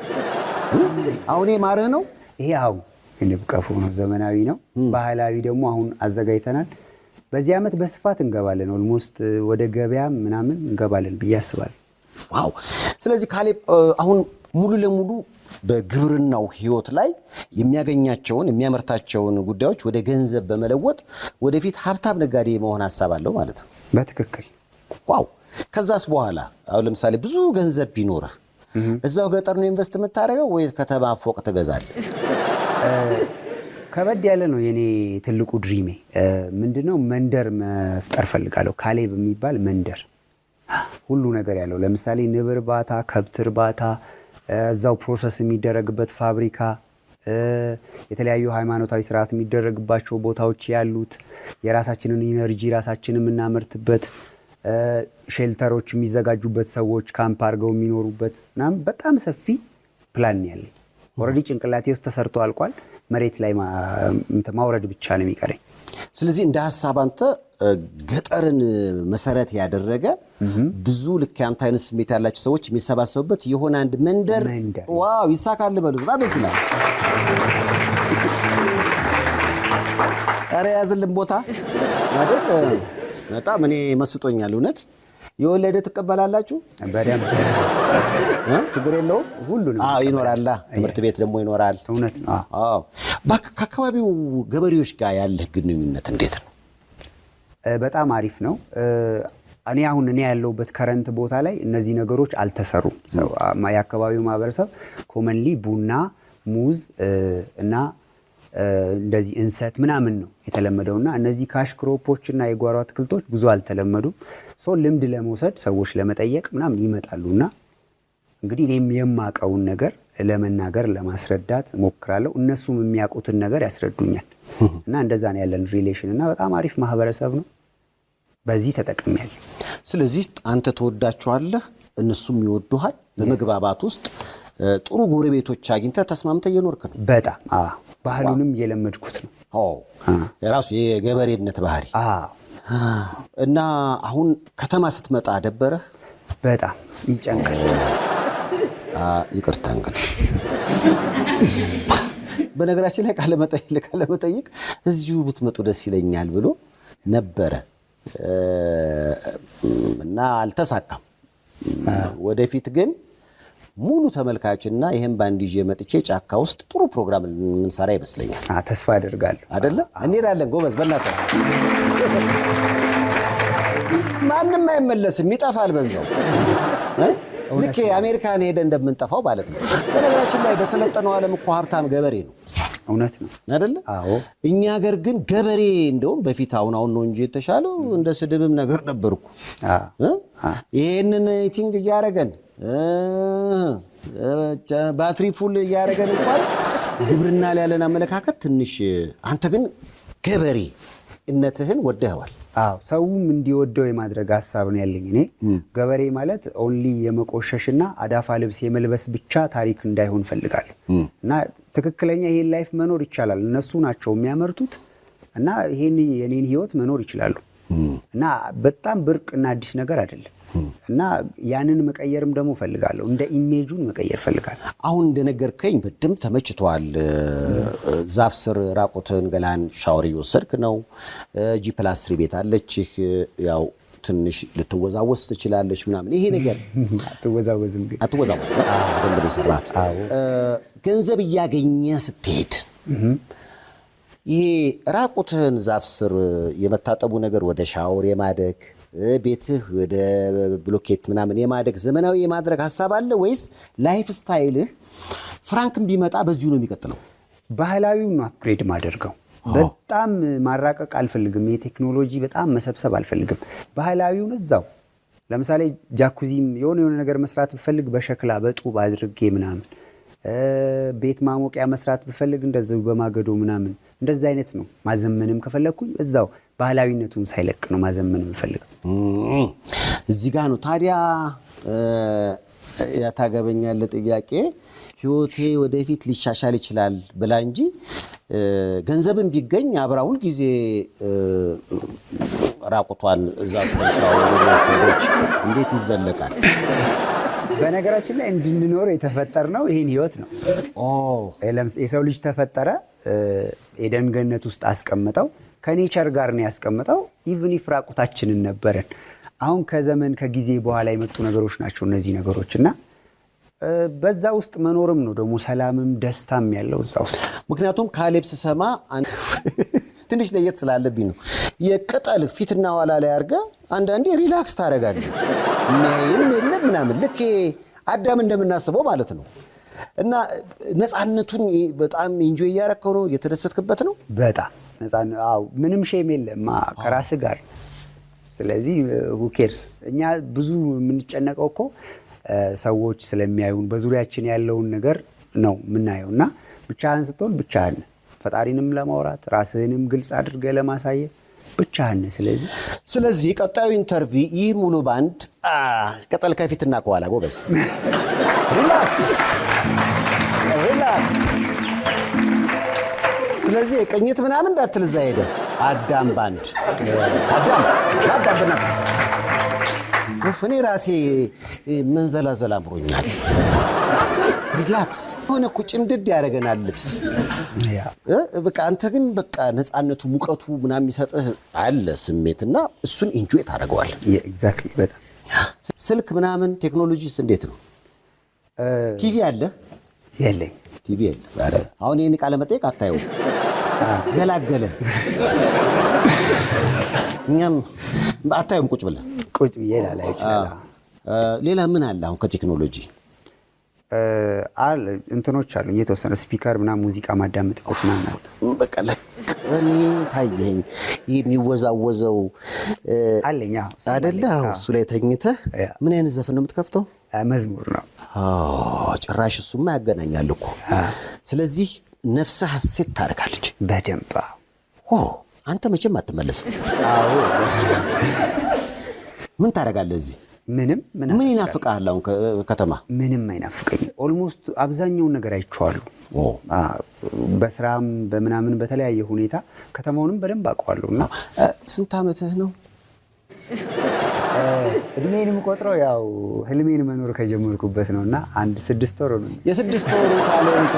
አሁን ማርህ ነው ይሄ? አሁን ንብ ቀፎ ነው፣ ዘመናዊ ነው። ባህላዊ ደግሞ አሁን አዘጋጅተናል። በዚህ ዓመት በስፋት እንገባለን። ኦልሞስት ወደ ገበያ ምናምን እንገባለን ብዬ አስባለሁ። ዋው! ስለዚህ ካሌብ አሁን ሙሉ ለሙሉ በግብርናው ህይወት ላይ የሚያገኛቸውን የሚያመርታቸውን ጉዳዮች ወደ ገንዘብ በመለወጥ ወደፊት ሀብታም ነጋዴ መሆን ሀሳብ አለው ማለት ነው። በትክክል። ዋው! ከዛስ በኋላ አሁን ለምሳሌ ብዙ ገንዘብ ቢኖርህ እዛው ገጠር ነው ኢንቨስት የምታደርገው ወይስ ከተማ ፎቅ ትገዛለህ? ከበድ ያለ ነው የኔ ትልቁ ድሪሜ። ምንድነው መንደር መፍጠር ፈልጋለሁ። ካሌብ የሚባል መንደር ሁሉ ነገር ያለው፣ ለምሳሌ ንብ እርባታ፣ ከብት እርባታ፣ እዛው ፕሮሰስ የሚደረግበት ፋብሪካ፣ የተለያዩ ሃይማኖታዊ ስርዓት የሚደረግባቸው ቦታዎች ያሉት፣ የራሳችንን ኢነርጂ ራሳችንን የምናመርትበት፣ ሼልተሮች የሚዘጋጁበት፣ ሰዎች ካምፕ አድርገው የሚኖሩበት ምናምን በጣም ሰፊ ፕላን ያለኝ። ኦልሬዲ ጭንቅላቴ ውስጥ ተሰርቶ አልቋል። መሬት ላይ ማውረድ ብቻ ነው የሚቀረኝ። ስለዚህ እንደ ሀሳብ አንተ ገጠርን መሰረት ያደረገ ብዙ ልክ አንተ አይነት ስሜት ያላቸው ሰዎች የሚሰባሰቡበት የሆነ አንድ መንደር። ዋው! ይሳካል በሉት። በጣም ደስ ይላል። ኧረ ያዝልን ቦታ አይደል? በጣም እኔ መስጦኛል እውነት። የወለደ ትቀበላላችሁ? በደንብ ችግር የለውም። ሁሉንም ይኖራል። ትምህርት ቤት ደግሞ ይኖራል። እውነት ነው። ከአካባቢው ገበሬዎች ጋር ያለህ ግንኙነት እንዴት ነው? በጣም አሪፍ ነው። እኔ ያለሁበት ከረንት ቦታ ላይ እነዚህ ነገሮች አልተሰሩም። የአካባቢው ማህበረሰብ ኮመንሊ ቡና፣ ሙዝ እና እንደዚህ እንሰት ምናምን ነው የተለመደውና እነዚህ ካሽ ክሮፖች እና የጓሮ አትክልቶች ብዙ አልተለመዱም። ልምድ ለመውሰድ ሰዎች ለመጠየቅ ምናምን ይመጣሉና እንግዲህ እኔም የማውቀውን ነገር ለመናገር ለማስረዳት ሞክራለሁ። እነሱም የሚያውቁትን ነገር ያስረዱኛል እና እንደዛ ነው ያለን ሪሌሽን እና በጣም አሪፍ ማህበረሰብ ነው። በዚህ ተጠቅሜያለሁ። ስለዚህ አንተ ትወዳቸዋለህ፣ እነሱም ይወዱሃል። በመግባባት ውስጥ ጥሩ ጎረቤቶች አግኝተህ ተስማምተህ እየኖርክ ነው። በጣም ባህሉንም እየለመድኩት ነው። የራሱ የገበሬነት ባህሪ እና አሁን ከተማ ስትመጣ ደበረህ? በጣም ይጨንቃል። ይቅርታ እንግዲህ በነገራችን ላይ ቃለ መጠይቅ እዚሁ ብትመጡ ደስ ይለኛል ብሎ ነበረ እና አልተሳካም። ወደፊት ግን ሙሉ ተመልካችና ይሄን ባንድ ይዤ መጥቼ ጫካ ውስጥ ጥሩ ፕሮግራም እንሰራ ይመስለኛል። ተስፋ አደርጋለሁ። አይደለ? እንሄዳለን። ጎበዝ በእናትህ ማንም አይመለስም፣ ይጠፋል በዛው። ልክ አሜሪካን ሄደ እንደምንጠፋው ማለት ነው። በነገራችን ላይ በሰለጠነው ዓለም እኮ ሀብታም ገበሬ ነው። እውነት ነው አይደለ? አዎ። እኛ ሀገር ግን ገበሬ እንደውም በፊት አሁን ነው እንጂ የተሻለው እንደ ስድብም ነገር ነበርኩ። ይሄንን ቲንግ እያረገን ባትሪ ፉል እያረገን እንኳን ግብርና ላይ ያለን አመለካከት ትንሽ። አንተ ግን ገበሬ እነትህን ወደኸዋል። ሰውም እንዲወደው የማድረግ ሀሳብ ነው ያለኝ። እኔ ገበሬ ማለት ኦንሊ የመቆሸሽና አዳፋ ልብስ የመልበስ ብቻ ታሪክ እንዳይሆን ፈልጋለሁ እና ትክክለኛ ይሄን ላይፍ መኖር ይቻላል። እነሱ ናቸው የሚያመርቱት እና ይሄን የኔን ህይወት መኖር ይችላሉ እና በጣም ብርቅ እና አዲስ ነገር አይደለም እና ያንን መቀየርም ደግሞ ፈልጋለሁ። እንደ ኢሜጁን መቀየር ፈልጋለሁ። አሁን እንደነገርከኝ በደንብ ተመችቷል። ዛፍ ስር ራቁትን ገላን ሻወር እየወሰድክ ነው። G+3 ቤት አለችህ። ያው ትንሽ ልትወዛወዝ ትችላለች ምናምን። ይሄ ነገር አትወዛወዝም በደንብ ነው የሰራት። ገንዘብ እያገኘ ስትሄድ ይሄ ራቁትን ዛፍ ስር የመታጠቡ ነገር ወደ ሻወር የማደግ ቤትህ ወደ ብሎኬት ምናምን የማደግ ዘመናዊ የማድረግ ሐሳብ አለ ወይስ ላይፍ ስታይልህ ፍራንክም ቢመጣ በዚሁ ነው የሚቀጥለው? ባህላዊውን ነው አፕግሬድ ማደርገው። በጣም ማራቀቅ አልፈልግም። የቴክኖሎጂ በጣም መሰብሰብ አልፈልግም። ባህላዊውን እዛው ለምሳሌ ጃኩዚም የሆነ ነገር መስራት ብፈልግ በሸክላ በጡብ አድርጌ ምናምን፣ ቤት ማሞቂያ መስራት ብፈልግ እንደዛው በማገዶ ምናምን፣ እንደዛ አይነት ነው። ማዘመንም ከፈለኩኝ እዛው ባህላዊነቱን ሳይለቅ ነው ማዘመን የምፈልገው። እዚህ ጋር ነው ታዲያ ያታገበኛለህ ጥያቄ። ህይወቴ ወደፊት ሊሻሻል ይችላል ብላ እንጂ ገንዘብም ቢገኝ አብራ ሁል ጊዜ ራቁቷን እዛ ሰዎች እንዴት ይዘለቃል? በነገራችን ላይ እንድንኖር የተፈጠርነው ይሄን ህይወት ነው። የሰው ልጅ ተፈጠረ፣ ኤደን ገነት ውስጥ አስቀምጠው ከኔቸር ጋር ነው ያስቀምጠው። ኢቭን ኢፍ ራቁታችንን ነበረን። አሁን ከዘመን ከጊዜ በኋላ የመጡ ነገሮች ናቸው እነዚህ ነገሮች እና በዛ ውስጥ መኖርም ነው ደግሞ ሰላምም ደስታም ያለው እዛ ውስጥ። ምክንያቱም ካሌብ ስሰማ ትንሽ ለየት ስላለብኝ ነው። የቅጠል ፊትና ኋላ ላይ አድርገህ አንዳንዴ ሪላክስ ታደርጋለህ። ምንም የለም ምናምን ልክ አዳም እንደምናስበው ማለት ነው። እና ነፃነቱን በጣም ኢንጆይ እያረከው ነው፣ እየተደሰትክበት ነው። በጣም ነፃነት። አዎ ምንም ሼም የለም ከራስ ጋር። ስለዚህ who cares? እኛ ብዙ የምንጨነቀው እኮ ሰዎች ስለሚያዩን በዙሪያችን ያለውን ነገር ነው የምናየው እና ብቻህን ስትሆን ብቻህን ፈጣሪንም ለማውራት ራስህንም ግልጽ አድርገህ ለማሳየት ብቻህን። ስለዚህ ቀጣዩ ኢንተርቪው ይህ ሙሉ ባንድ ቅጠል ከፊትና ከኋላ ጎበዝ ሪላክስ። ስለዚህ የቅኝት ምናምን እንዳትል እዛ ሄደ አዳም ባንድ አዳም እኔ ራሴ መንዘላዘል አምሮኛል። ሪላክስ ሆነ እኮ ጭምድድ ያደርገናል ልብስ። በቃ አንተ ግን በቃ ነፃነቱ ሙቀቱ ምናምን የሚሰጥህ አለ ስሜትና እሱን ኢንጆይ ታደርገዋለህ። ኤግዛክትሊ። በጣም ስልክ ምናምን ቴክኖሎጂስ እንዴት ነው? ቲቪ አለ? የለኝ። ቲቪ የለ። ኧረ አሁን ይሄን ቃለ መጠየቅ አታየው ገላገለ። እኛም አታየውም ቁጭ ብለህ ብዬ ላላይ ይችላል። ሌላ ምን አለ አሁን ከቴክኖሎጂ? እንትኖች አሉ የተወሰነ ስፒከር ምናምን ሙዚቃ ማዳመጥበት ምናምን። በቃ ለቀኔ ታየኝ የሚወዛወዘው አለኛ አይደለ? እሱ ላይ ተኝተህ ምን አይነት ዘፈን ነው የምትከፍተው? መዝሙር ነው። ጭራሽ እሱማ ያገናኛል እኮ። ስለዚህ ነፍስህ ሐሴት ታደርጋለች በደንብ። አንተ መቼም አትመለስም። አዎ። ምን ታደርጋለህ እዚህ? ምን ይናፍቃል አሁን ከተማ? ምንም አይናፍቀኝ። ኦልሞስት አብዛኛውን ነገር አይቼዋለሁ። በስራም በምናምን በተለያየ ሁኔታ ከተማውንም በደንብ አውቀዋለሁና። ስንት ዓመትህ ነው? እድሜንም ቆጥረው ያው ህልሜን መኖር ከጀመርኩበት ነውና አንድ 6 ወር ነው። የ6 ወር ካለንተ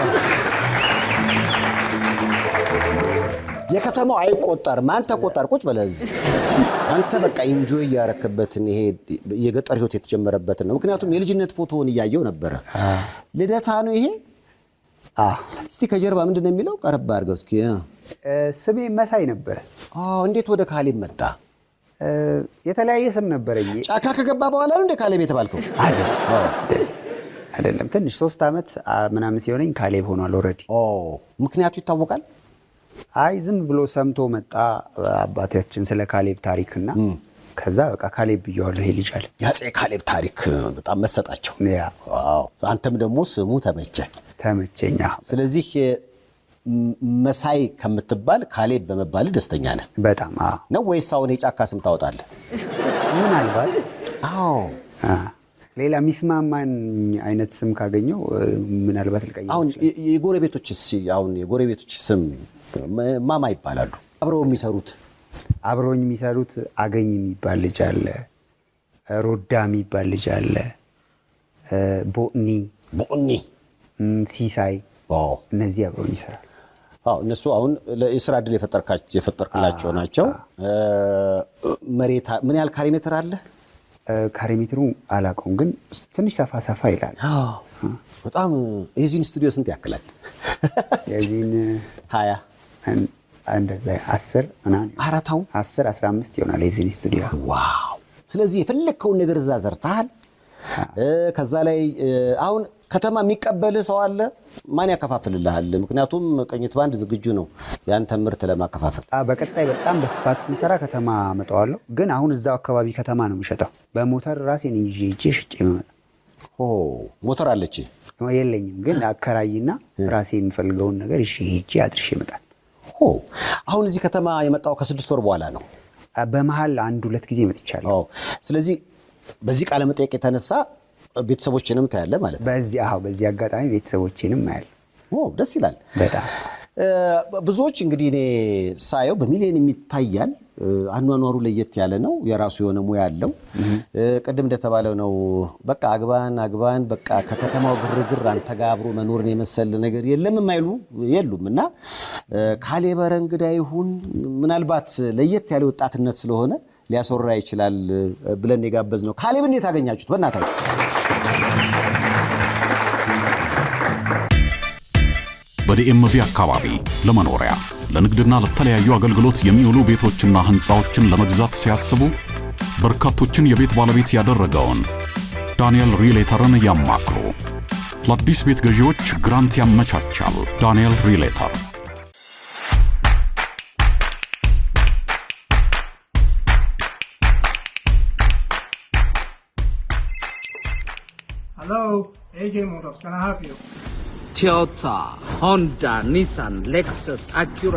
የከተማው አይቆጠርም። አንተ ቆጠር ቁጭ በለዝ አንተ በቃ ኢንጆይ ያረከበትን ይሄ የገጠር ህይወት የተጀመረበትን ነው። ምክንያቱም የልጅነት ፎቶውን እያየው ነበረ። ልደታ ነው ይሄ? እስቲ ከጀርባ ምንድነው የሚለው? ቀረባ አድርገው እስኪ። ስሜ መሳይ ነበር። እንዴት ወደ ካሌብ መጣ? የተለያየ ስም ነበረኝ። ጫካ ከገባ በኋላ ነው እንደ ካሌብ የተባልከው? አይደለም፣ ትንሽ 3 ዓመት ምናምን ሲሆነኝ ካሌብ ሆኗል ኦልሬዲ። ምክንያቱ ይታወቃል? አይ ዝም ብሎ ሰምቶ መጣ አባታችን ስለ ካሌብ ታሪክና ከዛ በቃ ካሌብ ብየዋለሁ። ይሄ ልጅ አለ ያጼ ካሌብ ታሪክ በጣም መሰጣቸው። አንተም ደግሞ ስሙ ተመቸኛ። ስለዚህ መሳይ ከምትባል ካሌብ በመባል ደስተኛ ነህ? በጣም ነው ወይስ አሁን የጫካ ስም ታወጣለህ? ምናልባት ሌላ ሚስማማን አይነት ስም ካገኘው ምናልባት ልቀይር። አሁን የጎረቤቶች ስም ማማ ይባላሉ? አብረውኝ የሚሰሩት አገኝ የሚባል ልጅ አለ፣ ሮዳ የሚባል ልጅ አለ፣ ቦኒ፣ ሲሳይ፣ እነዚህ አብረውኝ ይሰራሉ። እነሱ አሁን ለስራ ዕድል የፈጠርክላቸው ናቸው። መሬት ምን ያህል ካሬ ሜትር አለ? ካሬ ሜትሩ አላውቀውም፣ ግን ትንሽ ሰፋ ይላል። በጣም የዚህን ስቱዲዮ ስንት ያክላል? የዚህን ታያ እንደዛ 10 ምናምን 10 15 ይሆናል የዚህን ስቱዲዮ። ዋው! ስለዚህ የፈለከውን ነገር እዛ ዘርተሃል። ከዛ ላይ አሁን ከተማ የሚቀበልህ ሰው አለ? ማን ያከፋፍልልሃል? ምክንያቱም ቅኝት ባንድ ዝግጁ ነው ያንተ ምርት ለማከፋፈል። በቀጣይ በጣም በስፋት ስንሰራ ከተማ መጣዋለሁ። ግን አሁን እዛው አካባቢ ከተማ ነው የምሸጠው። በሞተር ራሴን ይዤ ሽጬ መመጣ። ሞተር አለች? የለኝም፣ ግን አከራይና ራሴ የሚፈልገውን ነገር ይዤ አድርሼ እመጣለሁ። አሁን እዚህ ከተማ የመጣው ከ6 ወር በኋላ ነው? በመሃል 1-2 ጊዜ መጥቻለሁ። ስለዚህ በዚህ ቃለ መጠየቅ የተነሳ ቤተሰቦችንም ታያለህ ማለት ነው? በዚህ አጋጣሚ ቤተሰቦችንም አያለሁ። ደስ ይላል በጣም። ብዙዎች እንግዲህ እኔ ሳየው በሚሊዮን የሚታያል። አኗኗሩ ለየት ያለ ነው። የራሱ የሆነ ሙያ አለው። ቅድም እንደተባለው ነው። በቃ አግባን በቃ ከከተማው ግርግር አንተ ጋር አብሮ መኖርን የመሰለ ነገር የሉም እና ካሌብ እንግዳ ይሁን ምናልባት ለየት ያለ ወጣትነት ስለሆነ ሊያስወራ ይችላል ብለን የጋበዝ ነው። ካሌብ እንዴት አገኛችሁት? በእናታችሁ በዲኤምቪ አካባቢ ለመኖሪያ ለንግድና ለተለያዩ አገልግሎት የሚውሉ ቤቶችና ህንፃዎችን ለመግዛት ሲያስቡ በርካቶችን የቤት ባለቤት ያደረገውን ዳንኤል ሪሌተርን ያማክሩ። ለአዲስ ቤት ገዢዎች ግራንት ያመቻቻል። ዳንኤል ሪሌተር Hello, AJ Motors, can I help you? ቶዮታ፣ ሆንዳ፣ ኒሳን፣ ሌክሰስ፣ አኩራ፣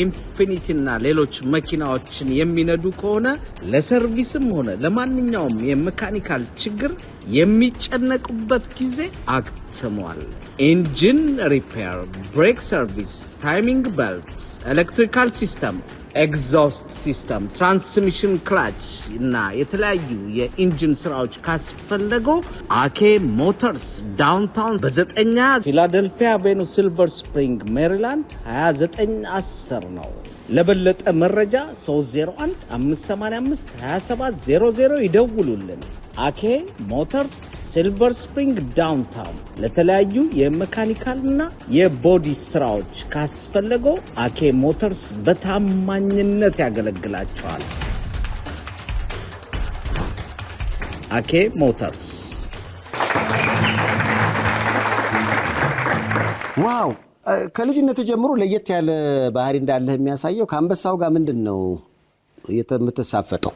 ኢንፊኒቲ እና ሌሎች መኪናዎችን የሚነዱ ከሆነ ለሰርቪስም ሆነ ለማንኛውም የሜካኒካል ችግር የሚጨነቁበት ጊዜ አክትሟል። ኢንጂን ሪፔር፣ ብሬክ ሰርቪስ፣ ታይሚንግ ቤልትስ፣ ኤሌክትሪካል ሲስተም፣ ኤግዞስት ሲስተም፣ ትራንስሚሽን ክላች እና የተለያዩ የኢንጂን ስራዎች ካስፈለገው አኬ ሞተርስ ዳውንታውን በ9 ፊላደልፊያ አቬኑ ሲልቨር ስፕሪንግ ሜሪላንድ 2910 ነው። ለበለጠ መረጃ 301-585-2700 ይደውሉልን። አኬ ሞተርስ ሲልቨር ስፕሪንግ ዳውንታውን። ለተለያዩ የሜካኒካልና የቦዲ ስራዎች ካስፈለገው አኬ ሞተርስ በታማኝነት ያገለግላቸዋል። አኬ ሞተርስ። ዋው! ከልጅነት ጀምሮ ለየት ያለ ባህሪ እንዳለህ የሚያሳየው ከአንበሳው ጋር ምንድን ነው የምትሳፈጠው?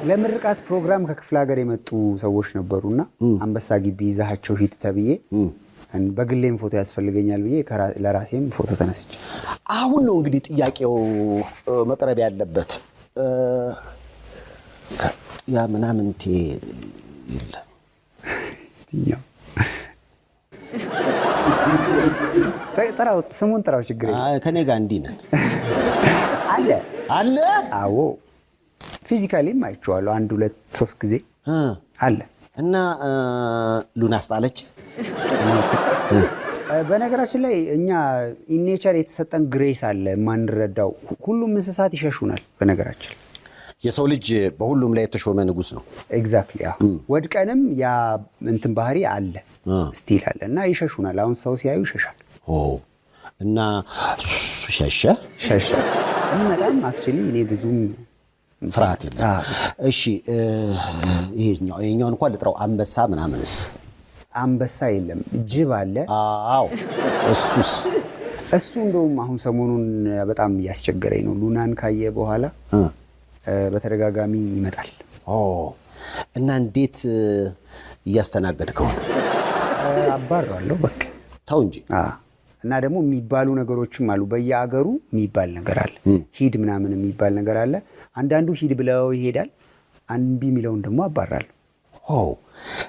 ለምርቃት ፕሮግራም ከክፍለ ሀገር የመጡ ሰዎች ነበሩና አንበሳ ግቢ ይዛቸው ሂድ ተብዬ በግሌም ፎቶ ያስፈልገኛል ብዬ ለራሴም ፎቶ ተነስቼ። አሁን ነው እንግዲህ ጥያቄው መቅረብ ያለበት። ያ ምናምንቴ የለም። ጥራው ስሙን ጥራው ችግር የለም። ከኔ ጋር እንዲህ ነን አለ። አዎ ፊዚካሊም አይቼዋለሁ 1 2 3 ጊዜ አለ። እና ሉና አስጣለች። በነገራችን ላይ እኛ ኢኔቸር የተሰጠን ግሬስ አለ የማንረዳው። ሁሉም እንስሳት ይሸሹናል። በነገራችን የሰው ልጅ በሁሉም ላይ የተሾመ ንጉስ ነው። ኤግዛክትሊ ወድቀንም ያ እንትን ባህሪ አለ ስቲል አለ እና ይሸሹናል። አሁን ሰው ሲያዩ ይሸሻል። እና ሸሸ በጣም አክቹሊ እኔ ብዙም ፍርሃት የለም። እሺ ይሄኛውን እንኳን ልጥራው። አንበሳ ምናምንስ? አንበሳ የለም። ጅብ አለ። አዎ እሱ እንደውም አሁን ሰሞኑን በጣም እያስቸገረኝ ነው። ሉናን ካየ በኋላ በተደጋጋሚ ይመጣል። እና እንዴት እያስተናገድከው? አባራለሁ በቃ ተው እንጂ። እና ደግሞ የሚባሉ ነገሮችም አሉ። በየአገሩ የሚባል ነገር አለ። ሂድ ምናምን የሚባል ነገር አለ። አንዳንዱ ሂድ ብለው ይሄዳል። አንቢ የሚለውን ደግሞ አባራለሁ።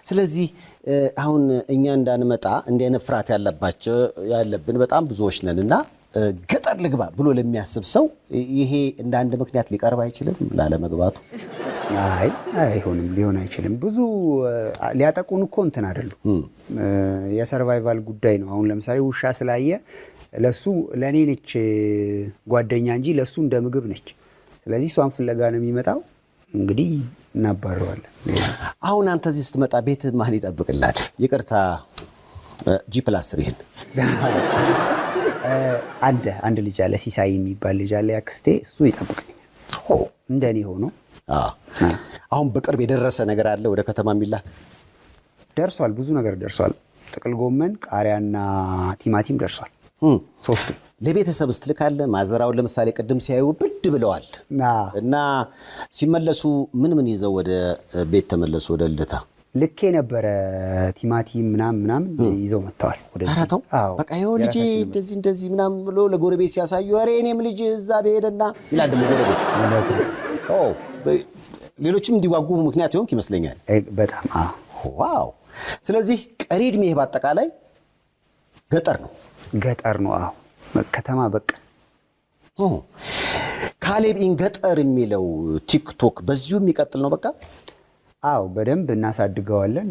ስለዚህ አሁን እኛ እንዳንመጣ እንዲህ አይነት ፍርሃት ያለብን በጣም ብዙዎች ነን እና ገጠር ልግባ ብሎ ለሚያስብ ሰው ይሄ እንደ አንድ ምክንያት ሊቀርብ አይችልም ላለመግባቱ? አይሆንም፣ ሊሆን አይችልም። ብዙ ሊያጠቁን እኮ እንትን አይደሉም። የሰርቫይቫል ጉዳይ ነው። አሁን ለምሳሌ ውሻ ስላየ ለእኔ ነች ጓደኛ እንጂ ለእሱ እንደ ምግብ ነች። ስለዚህ እሷን ፍለጋ ነው የሚመጣው። እንግዲህ እናባረዋለን። አሁን አንተ እዚህ ስትመጣ ቤት ማን ይጠብቅላል? ይቅርታ G+3 ይሄን አንድ ልጅ አለ፣ ሲሳይ የሚባል ልጅ አለ፣ ያክስቴ። እሱ ይጠብቅኛል እንደኔ ሆኖ። አሁን በቅርብ የደረሰ ነገር አለ ወደ ከተማ የሚላክ? ደርሷል፣ ብዙ ነገር ደርሷል። ጥቅል ጎመን፣ ቃሪያና ቲማቲም ደርሷል። 3 ለቤተሰብ ስትልካለህ? ማዘራውን ለምሳሌ ቅድም ሲያዩ ብድ ብለዋል እና ሲመለሱ ምን ይዘው ወደ ቤት ተመለሱ? ወደ ልደታ ልኬ ነበረ ቲማቲም ምናምን ይዘው መጥተዋል። አራተው በቃ ይኸው ልጄ እንደዚህ ምናምን ብሎ ለጎረቤት ሲያሳዩ ኧረ እኔም ልጅ እዛ በሄደና ይላል ደግሞ ጎረቤት። ሌሎችም እንዲጓጉ ምክንያት ይሆንክ ይመስለኛል በጣም። ዋው! ስለዚህ ቀሪ ዕድሜህ በአጠቃላይ ገጠር ነው? ገጠር ነው። ከተማ በቃ። ካሌብ ኢን ገጠር የሚለው ቲክቶክ በዚሁ የሚቀጥል ነው? በቃ በደንብ እናሳድገዋለን፣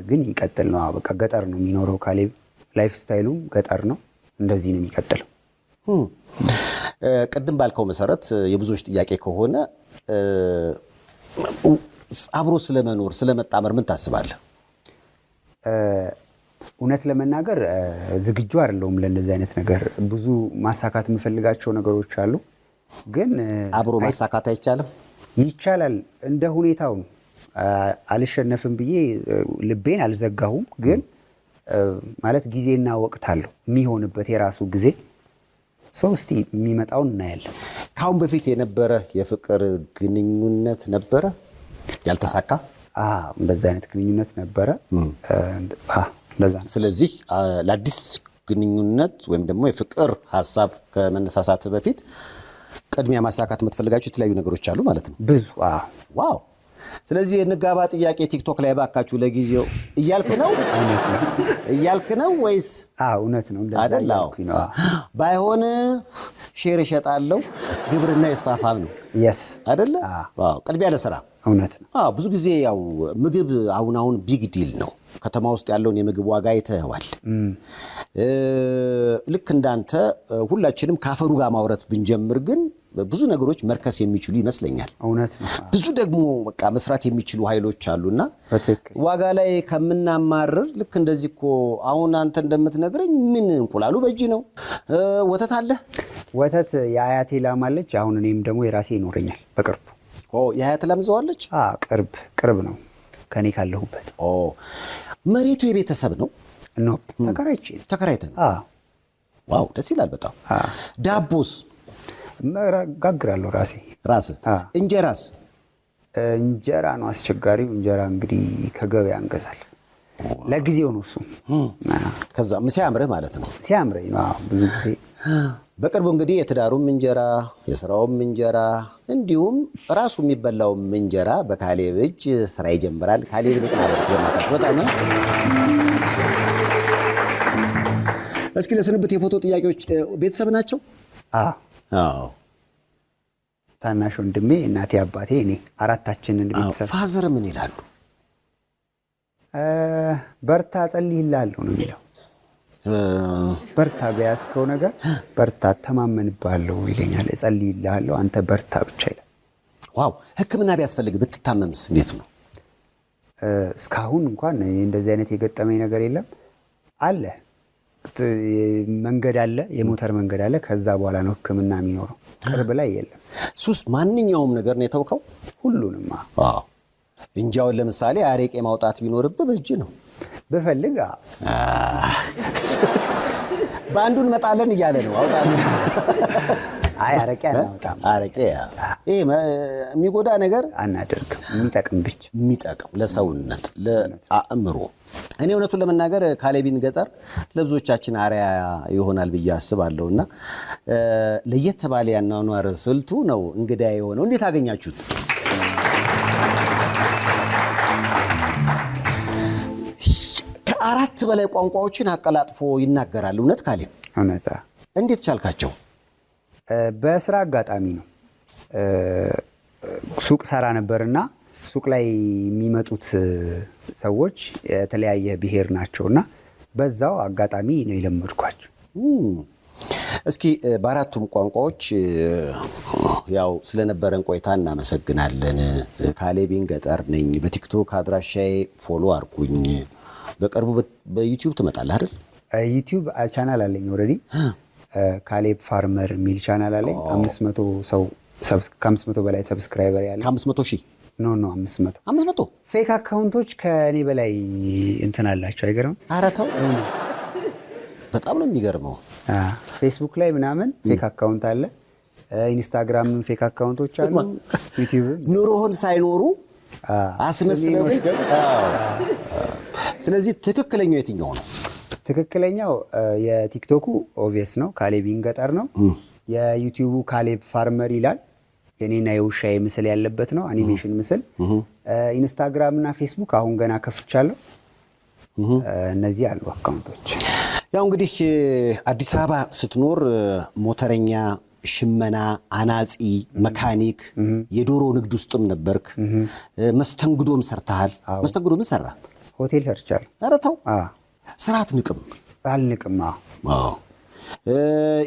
ግን ይቀጥል ነው። በቃ ገጠር ነው የሚኖረው ካሌብ። ላይፍ ስታይሉም ገጠር ነው። እንደዚህ ነው የሚቀጥለው። ቅድም ባልከው መሰረት የብዙዎች ጥያቄ ከሆነ አብሮ ስለመኖር ስለመጣመር ምን ታስባለህ? እውነት ለመናገር ዝግጁ አይደለሁም ለእንደዚህ አይነት ነገር። ብዙ ማሳካት የምፈልጋቸው ነገሮች አሉ፣ ግን አብሮ ማሳካት አይቻልም? ይቻላል፣ እንደ ሁኔታው ነው። አልሸነፍም ብዬ ልቤን አልዘጋሁም፣ ግን ማለት ጊዜና ወቅት አለው የሚሆንበት የራሱ ጊዜ። ሰው እስቲ የሚመጣውን እናያለን። ካሁን በፊት የነበረ የፍቅር ግንኙነት ነበረ ያልተሳካ? እንደዛ አይነት ግንኙነት ነበረ። ስለዚህ ለአዲስ ግንኙነት ወይም ደግሞ የፍቅር ሀሳብ ከመነሳሳት በፊት ቅድሚያ ማሳካት የምትፈልጋቸው የተለያዩ ነገሮች አሉ ማለት ነው? ብዙ። ዋው! ስለዚህ የንጋባ ጥያቄ ቲክቶክ ላይ ባካችሁ ለጊዜው እያልክ ነው ወይስ? እውነት ነው አይደል? ባይሆን ሼር እሸጣለሁ፣ ግብርና ይስፋፋም ነው አይደለ? ቅድሚያ ለስራ። እውነት ነው። ብዙ ጊዜ ያው ምግብ አሁን ቢግ ዲል ነው። ከተማ ውስጥ ያለውን የምግብ ዋጋ አይተኸዋል። ልክ እንዳንተ ሁላችንም ካፈሩ ጋር ማውረት ብንጀምር ግን ብዙ ነገሮች መርከስ የሚችሉ ይመስለኛል። እውነት ነው። ብዙ ደግሞ በቃ መስራት የሚችሉ ኃይሎች አሉና ዋጋ ላይ ከምናማርር ልክ እንደዚህ እኮ አሁን አንተ እንደምትነግረኝ ምን እንቁላሉ በእጅ ነው። ወተት አለ? ወተት የአያቴ ላም አለች። አሁን እኔም ደግሞ የራሴ ይኖረኛል በቅርቡ። የአያት ላም ዘዋለች? ቅርብ ነው ከኔ ካለሁበት። መሬቱ የቤተሰብ ነው? ተከራይተን። ዋው ደስ ይላል በጣም። ዳቦስ? ጋግራለሁ ራሴ። እንጀራስ? እንጀራ ነው አስቸጋሪው። እንጀራ እንግዲህ ከገበያ እንገዛለን። ለጊዜው ነው እሱ። ከዛ ሲያምርህ ማለት ነው። ሲያምረኝ ነው ብዙ ጊዜ። በቅርቡ እንግዲህ የትዳሩም እንጀራ የስራውም እንጀራ እንዲሁም ራሱ የሚበላውም እንጀራ በካሌብ እጅ ስራ ይጀምራል። ካሌብ ልቅናበት በማለት በጣም ነው። እስኪ ለስንብት የፎቶ ጥያቄዎች ቤተሰብ ናቸው? አዎ። ታናሽ ወንድሜ፣ እናቴ፣ አባቴ፣ እኔ አራታችንን ቤተሰብ። ፋዘር ምን ይላሉ? በርታ ጸልይልሃለሁ ነው የሚለው። በርታ በያዝከው ነገር በርታ ተማመንብሃለሁ ይለኛል። እጸልይልሃለሁ አንተ በርታ ብቻ ይላል። ዋው። ሕክምና ቢያስፈልግ ብትታመምስ እንዴት ነው? እስካሁን እንኳን እንደዚህ አይነት የገጠመኝ ነገር የለም። አለ መንገድ አለ፣ የሞተር መንገድ አለ። ከዛ በኋላ ነው ሕክምና የሚኖረው። ቅርብ ላይ የለም። ሱስ ማንኛውም ነገር ነው የተውከው? ሁሉንም። አዎ። እንጃውን ለምሳሌ አረቄ ማውጣት ቢኖርብህ በእጅ ነው ብፈልግ። በአንዱ እንመጣለን እያለ ነው። አውጣ። አይ አረቄ አናውጣም። አረቄ ይሄ የሚጎዳ ነገር አናደርግም። የሚጠቅም ብቻ የሚጠቅም ለሰውነት ለአእምሮ። እኔ እውነቱን ለመናገር ካሌብን ገጠር ለብዙዎቻችን አርአያ ይሆናል ብዬ አስባለሁና ለየት ባለ ያኗኗር ስልቱ ነው እንግዳ የሆነው። እንዴት አገኛችሁት? ከ4 በላይ ቋንቋዎችን አቀላጥፎ ይናገራል። እውነት ካሌብ? እውነት። እንዴት ቻልካቸው? በስራ አጋጣሚ ነው። ሱቅ ሰራ ነበርና ሱቅ ላይ የሚመጡት ሰዎች የተለያየ ብሔር ናቸውና በዛው አጋጣሚ ነው የለመድኳቸው። እስኪ በአራቱም ቋንቋዎች ያው ስለነበረን ቆይታ እናመሰግናለን። ካሌብን ገጠር ነኝ። በቲክቶክ አድራሻዬ ፎሎ አርጉኝ። በቅርቡ በዩቲዩብ ትመጣለህ አይደል? ዩቲዩብ ቻናል አለኝ ኦልሬዲ። ካሌብ ፋርመር የሚል ቻናል አለኝ። 500 ሰው ከ500 በላይ ሰብስክራይበር ያለ። ከ500 ሺህ ኖ 500 ፌክ አካውንቶች ከኔ በላይ እንትን አላቸው። አይገርም? ኧረ ተው። በጣም ነው የሚገርመው። ፌስቡክ ላይ ምናምን ፌክ አካውንት አለ። ኢንስታግራምም ፌክ አካውንቶች አሉ። ዩቲዩብ ኑሮህን ሳይኖሩ አስመስለው። ስለዚህ ትክክለኛው የትኛው ነው? ትክክለኛው የቲክቶኩ ኦቪየስ ነው፣ ካሌብን ገጠር ነው። የዩቲዩቡ ካሌብ ፋርመር ይላል። የኔና የውሻዬ ምስል ያለበት ነው፣ አኒሜሽን ምስል። ኢንስታግራም እና ፌስቡክ አሁን ገና ከፍቻለሁ። እነዚህ አሉ አካውንቶች። ያው እንግዲህ አዲስ አበባ ስትኖር ሞተረኛ፣ ሽመና፣ አናጺ፣ መካኒክ፣ የዶሮ ንግድ ውስጥም ነበርክ። መስተንግዶም ሰርተሃል። መስተንግዶ ምን ሰራ? ሆቴል ሰርቻለሁ። ኧረ ተው። ስራ አትንቅም? አልንቅም።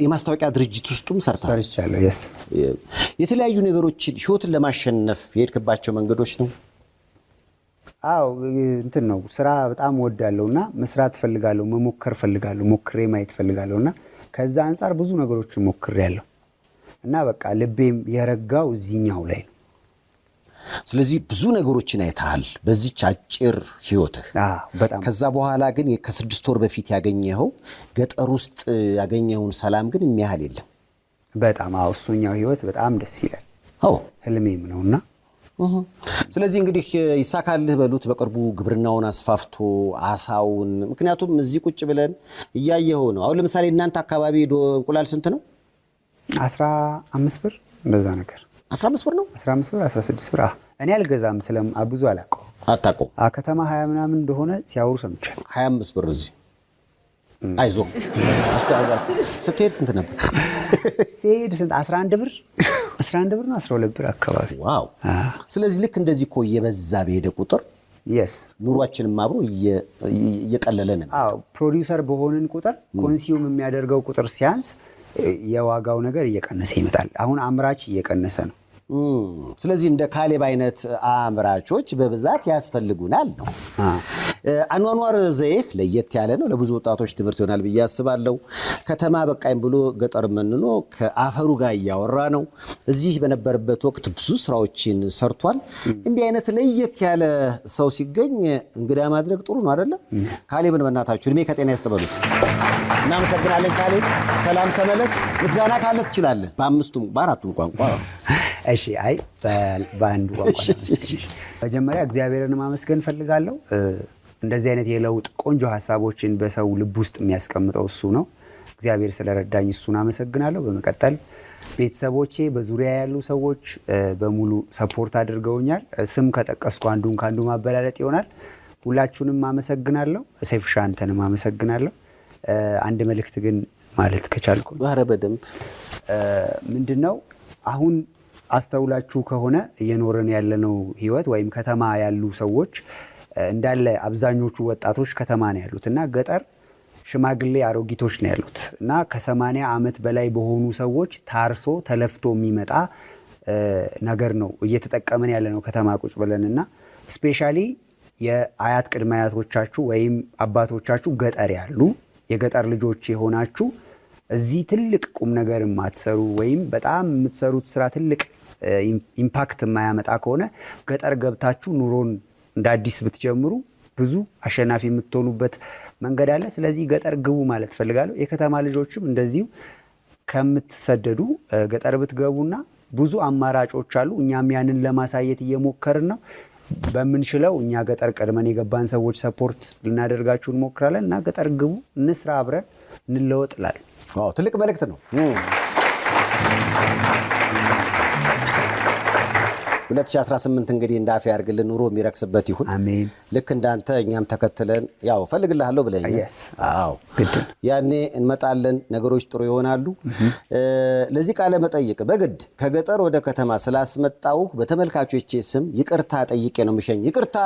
የማስታወቂያ ድርጅት ውስጥም ሰርቻለሁ። የስ የተለያዩ ነገሮችን ህይወትን ለማሸነፍ የሄድክባቸው መንገዶች ነው? አዎ እንትን ነው። ስራ በጣም ወዳለሁና መስራት ፈልጋለሁ፣ መሞከር ፈልጋለሁ፣ ሞክሬ ማየት ፈልጋለሁና ከዛ አንፃር ብዙ ነገሮችን ሞክሬያለሁ እና በቃ ልቤም የረጋው እዚህኛው ላይ ነው። ስለዚህ ብዙ ነገሮችን አይተሃል በዚች አጭር ህይወትህ። በጣም። ከዛ በኋላ ግን ከ6 ወር በፊት ያገኘኸው ገጠር ውስጥ ያገኘውን ሰላም ግን የሚያህል የለም። በጣም እሱኛው ህይወት በጣም ደስ ይላል። ህልሜም ነውና ስለዚህ እንግዲህ ይሳካልህ በሉት። በቅርቡ ግብርናውን አስፋፍቶ አሳውን፣ ምክንያቱም እዚህ ቁጭ ብለን እያየኸው ነው። አሁን ለምሳሌ እናንተ አካባቢ እንቁላል ስንት ነው? 15 ብር እንደዛ ነገር። 15 ብር ነው? 15 ብር 16 ብር። እኔ አልገዛም፣ ብዙ አታውቀውም። ከተማ 20 ምናምን እንደሆነ ሲያወሩ ሰምቻለሁ። 25 ብር እዚህ። አይዞህ ስትሄድ ስንት ነበር? ሲሄድ ስንት? 11 ብር 11 ብር ነው 12 ብር አካባቢ። ዋው። ስለዚህ ልክ እንደዚህ እኮ እየበዛ በሄደ ቁጥር ኑሯችንም አብሮ እየቀለለ ነው። ፕሮዲውሰር በሆንን ቁጥር ኮንሱም የሚያደርገው ቁጥር ሲያንስ የዋጋው ነገር እየቀነሰ ይመጣል። አሁን አምራች እየቀነሰ ነው። ስለዚህ እንደ ካሌብ አይነት አምራቾች በብዛት ያስፈልጉናል ነው። አኗኗር ዘይህ ለየት ያለ ነው። ለብዙ ወጣቶች ትምህርት ይሆናል ብዬ አስባለሁ። ከተማ በቃኝ ብሎ ገጠር መንኖ ከአፈሩ ጋር እያወራ ነው። እዚህ በነበረበት ወቅት ብዙ ስራዎችን ሰርቷል። እንዲህ አይነት ለየት ያለ ሰው ሲገኝ እንግዳ ማድረግ ጥሩ ነው አይደለ? ካሌብን በእናታችሁ እድሜ ከጤና ያስጥበሉት። እናመሰግናለን ካሌብ። ሰላም ተመለስ። ምስጋና ካለ ትችላለህ። በአራቱም ቋንቋ። እሺ። አይ በአንዱ ቋንቋ። መጀመሪያ እግዚአብሔርን ማመስገን ፈልጋለሁ። እንደዚህ አይነት የለውጥ ቆንጆ ሀሳቦችን በሰው ልብ ውስጥ የሚያስቀምጠው እሱ ነው። እግዚአብሔር ስለረዳኝ እሱን አመሰግናለሁ። በመቀጠል ቤተሰቦቼ በዙሪያ ያሉ ሰዎች በሙሉ ሰፖርት አድርገውኛል። ስም ከጠቀስኩ አንዱን ካንዱ ማበላለጥ ይሆናል። ሁላችሁንም አመሰግናለሁ። ሰይፍሻ አንተንም አመሰግናለሁ። አንድ መልእክት ግን ማለት ከቻልኩ ኧረ በደንብ ምንድነው አሁን አስተውላችሁ ከሆነ እየኖርን ያለነው ህይወት ወይም ከተማ ያሉ ሰዎች እንዳለ አብዛኞቹ ወጣቶች ከተማ ነው ያሉት እና ገጠር ሽማግሌ አሮጊቶች ነው ያሉት እና ከ80 ዓመት በላይ በሆኑ ሰዎች ታርሶ ተለፍቶ የሚመጣ ነገር ነው እየተጠቀመን ያለነው ከተማ ቁጭ ብለንና ስፔሻሊ የአያት ቅድመ አያቶቻችሁ ወይም አባቶቻችሁ ገጠር ያሉ የገጠር ልጆች የሆናችሁ እዚህ ትልቅ ቁም ነገር ማትሰሩ ወይም በጣም የምትሰሩት ስራ ትልቅ ኢምፓክት የማያመጣ ከሆነ ገጠር ገብታችሁ ኑሮን እንደ አዲስ ብትጀምሩ ብዙ አሸናፊ የምትሆኑበት መንገድ አለ። ስለዚህ ገጠር ግቡ ማለት ፈልጋለሁ። የከተማ ልጆችም እንደዚሁ ከምትሰደዱ ገጠር ብትገቡና ብዙ አማራጮች አሉ። እኛም ያንን ለማሳየት እየሞከርን ነው። በምንችለው እኛ ገጠር ቀድመን የገባን ሰዎች ሰፖርት ልናደርጋችሁ እንሞክራለን እና ገጠር ግቡ፣ እንስራ፣ አብረን እንለወጥ እላለሁ። አዎ ትልቅ መልእክት ነው። 2018 እንግዲህ እንዳፍ ያርግልን፣ ኑሮ የሚረክስበት ይሁን። አሜን። ልክ እንዳንተ እኛም ተከትለን ያው ፈልግልሃለሁ ብለኛል። አዎ ያኔ እንመጣለን፣ ነገሮች ጥሩ ይሆናሉ። ለዚህ ቃለ መጠይቅ በግድ ከገጠር ወደ ከተማ ስላስመጣው በተመልካቾቼ ስም ይቅርታ ጠይቄ ነው የምሸኝ። ይቅርታ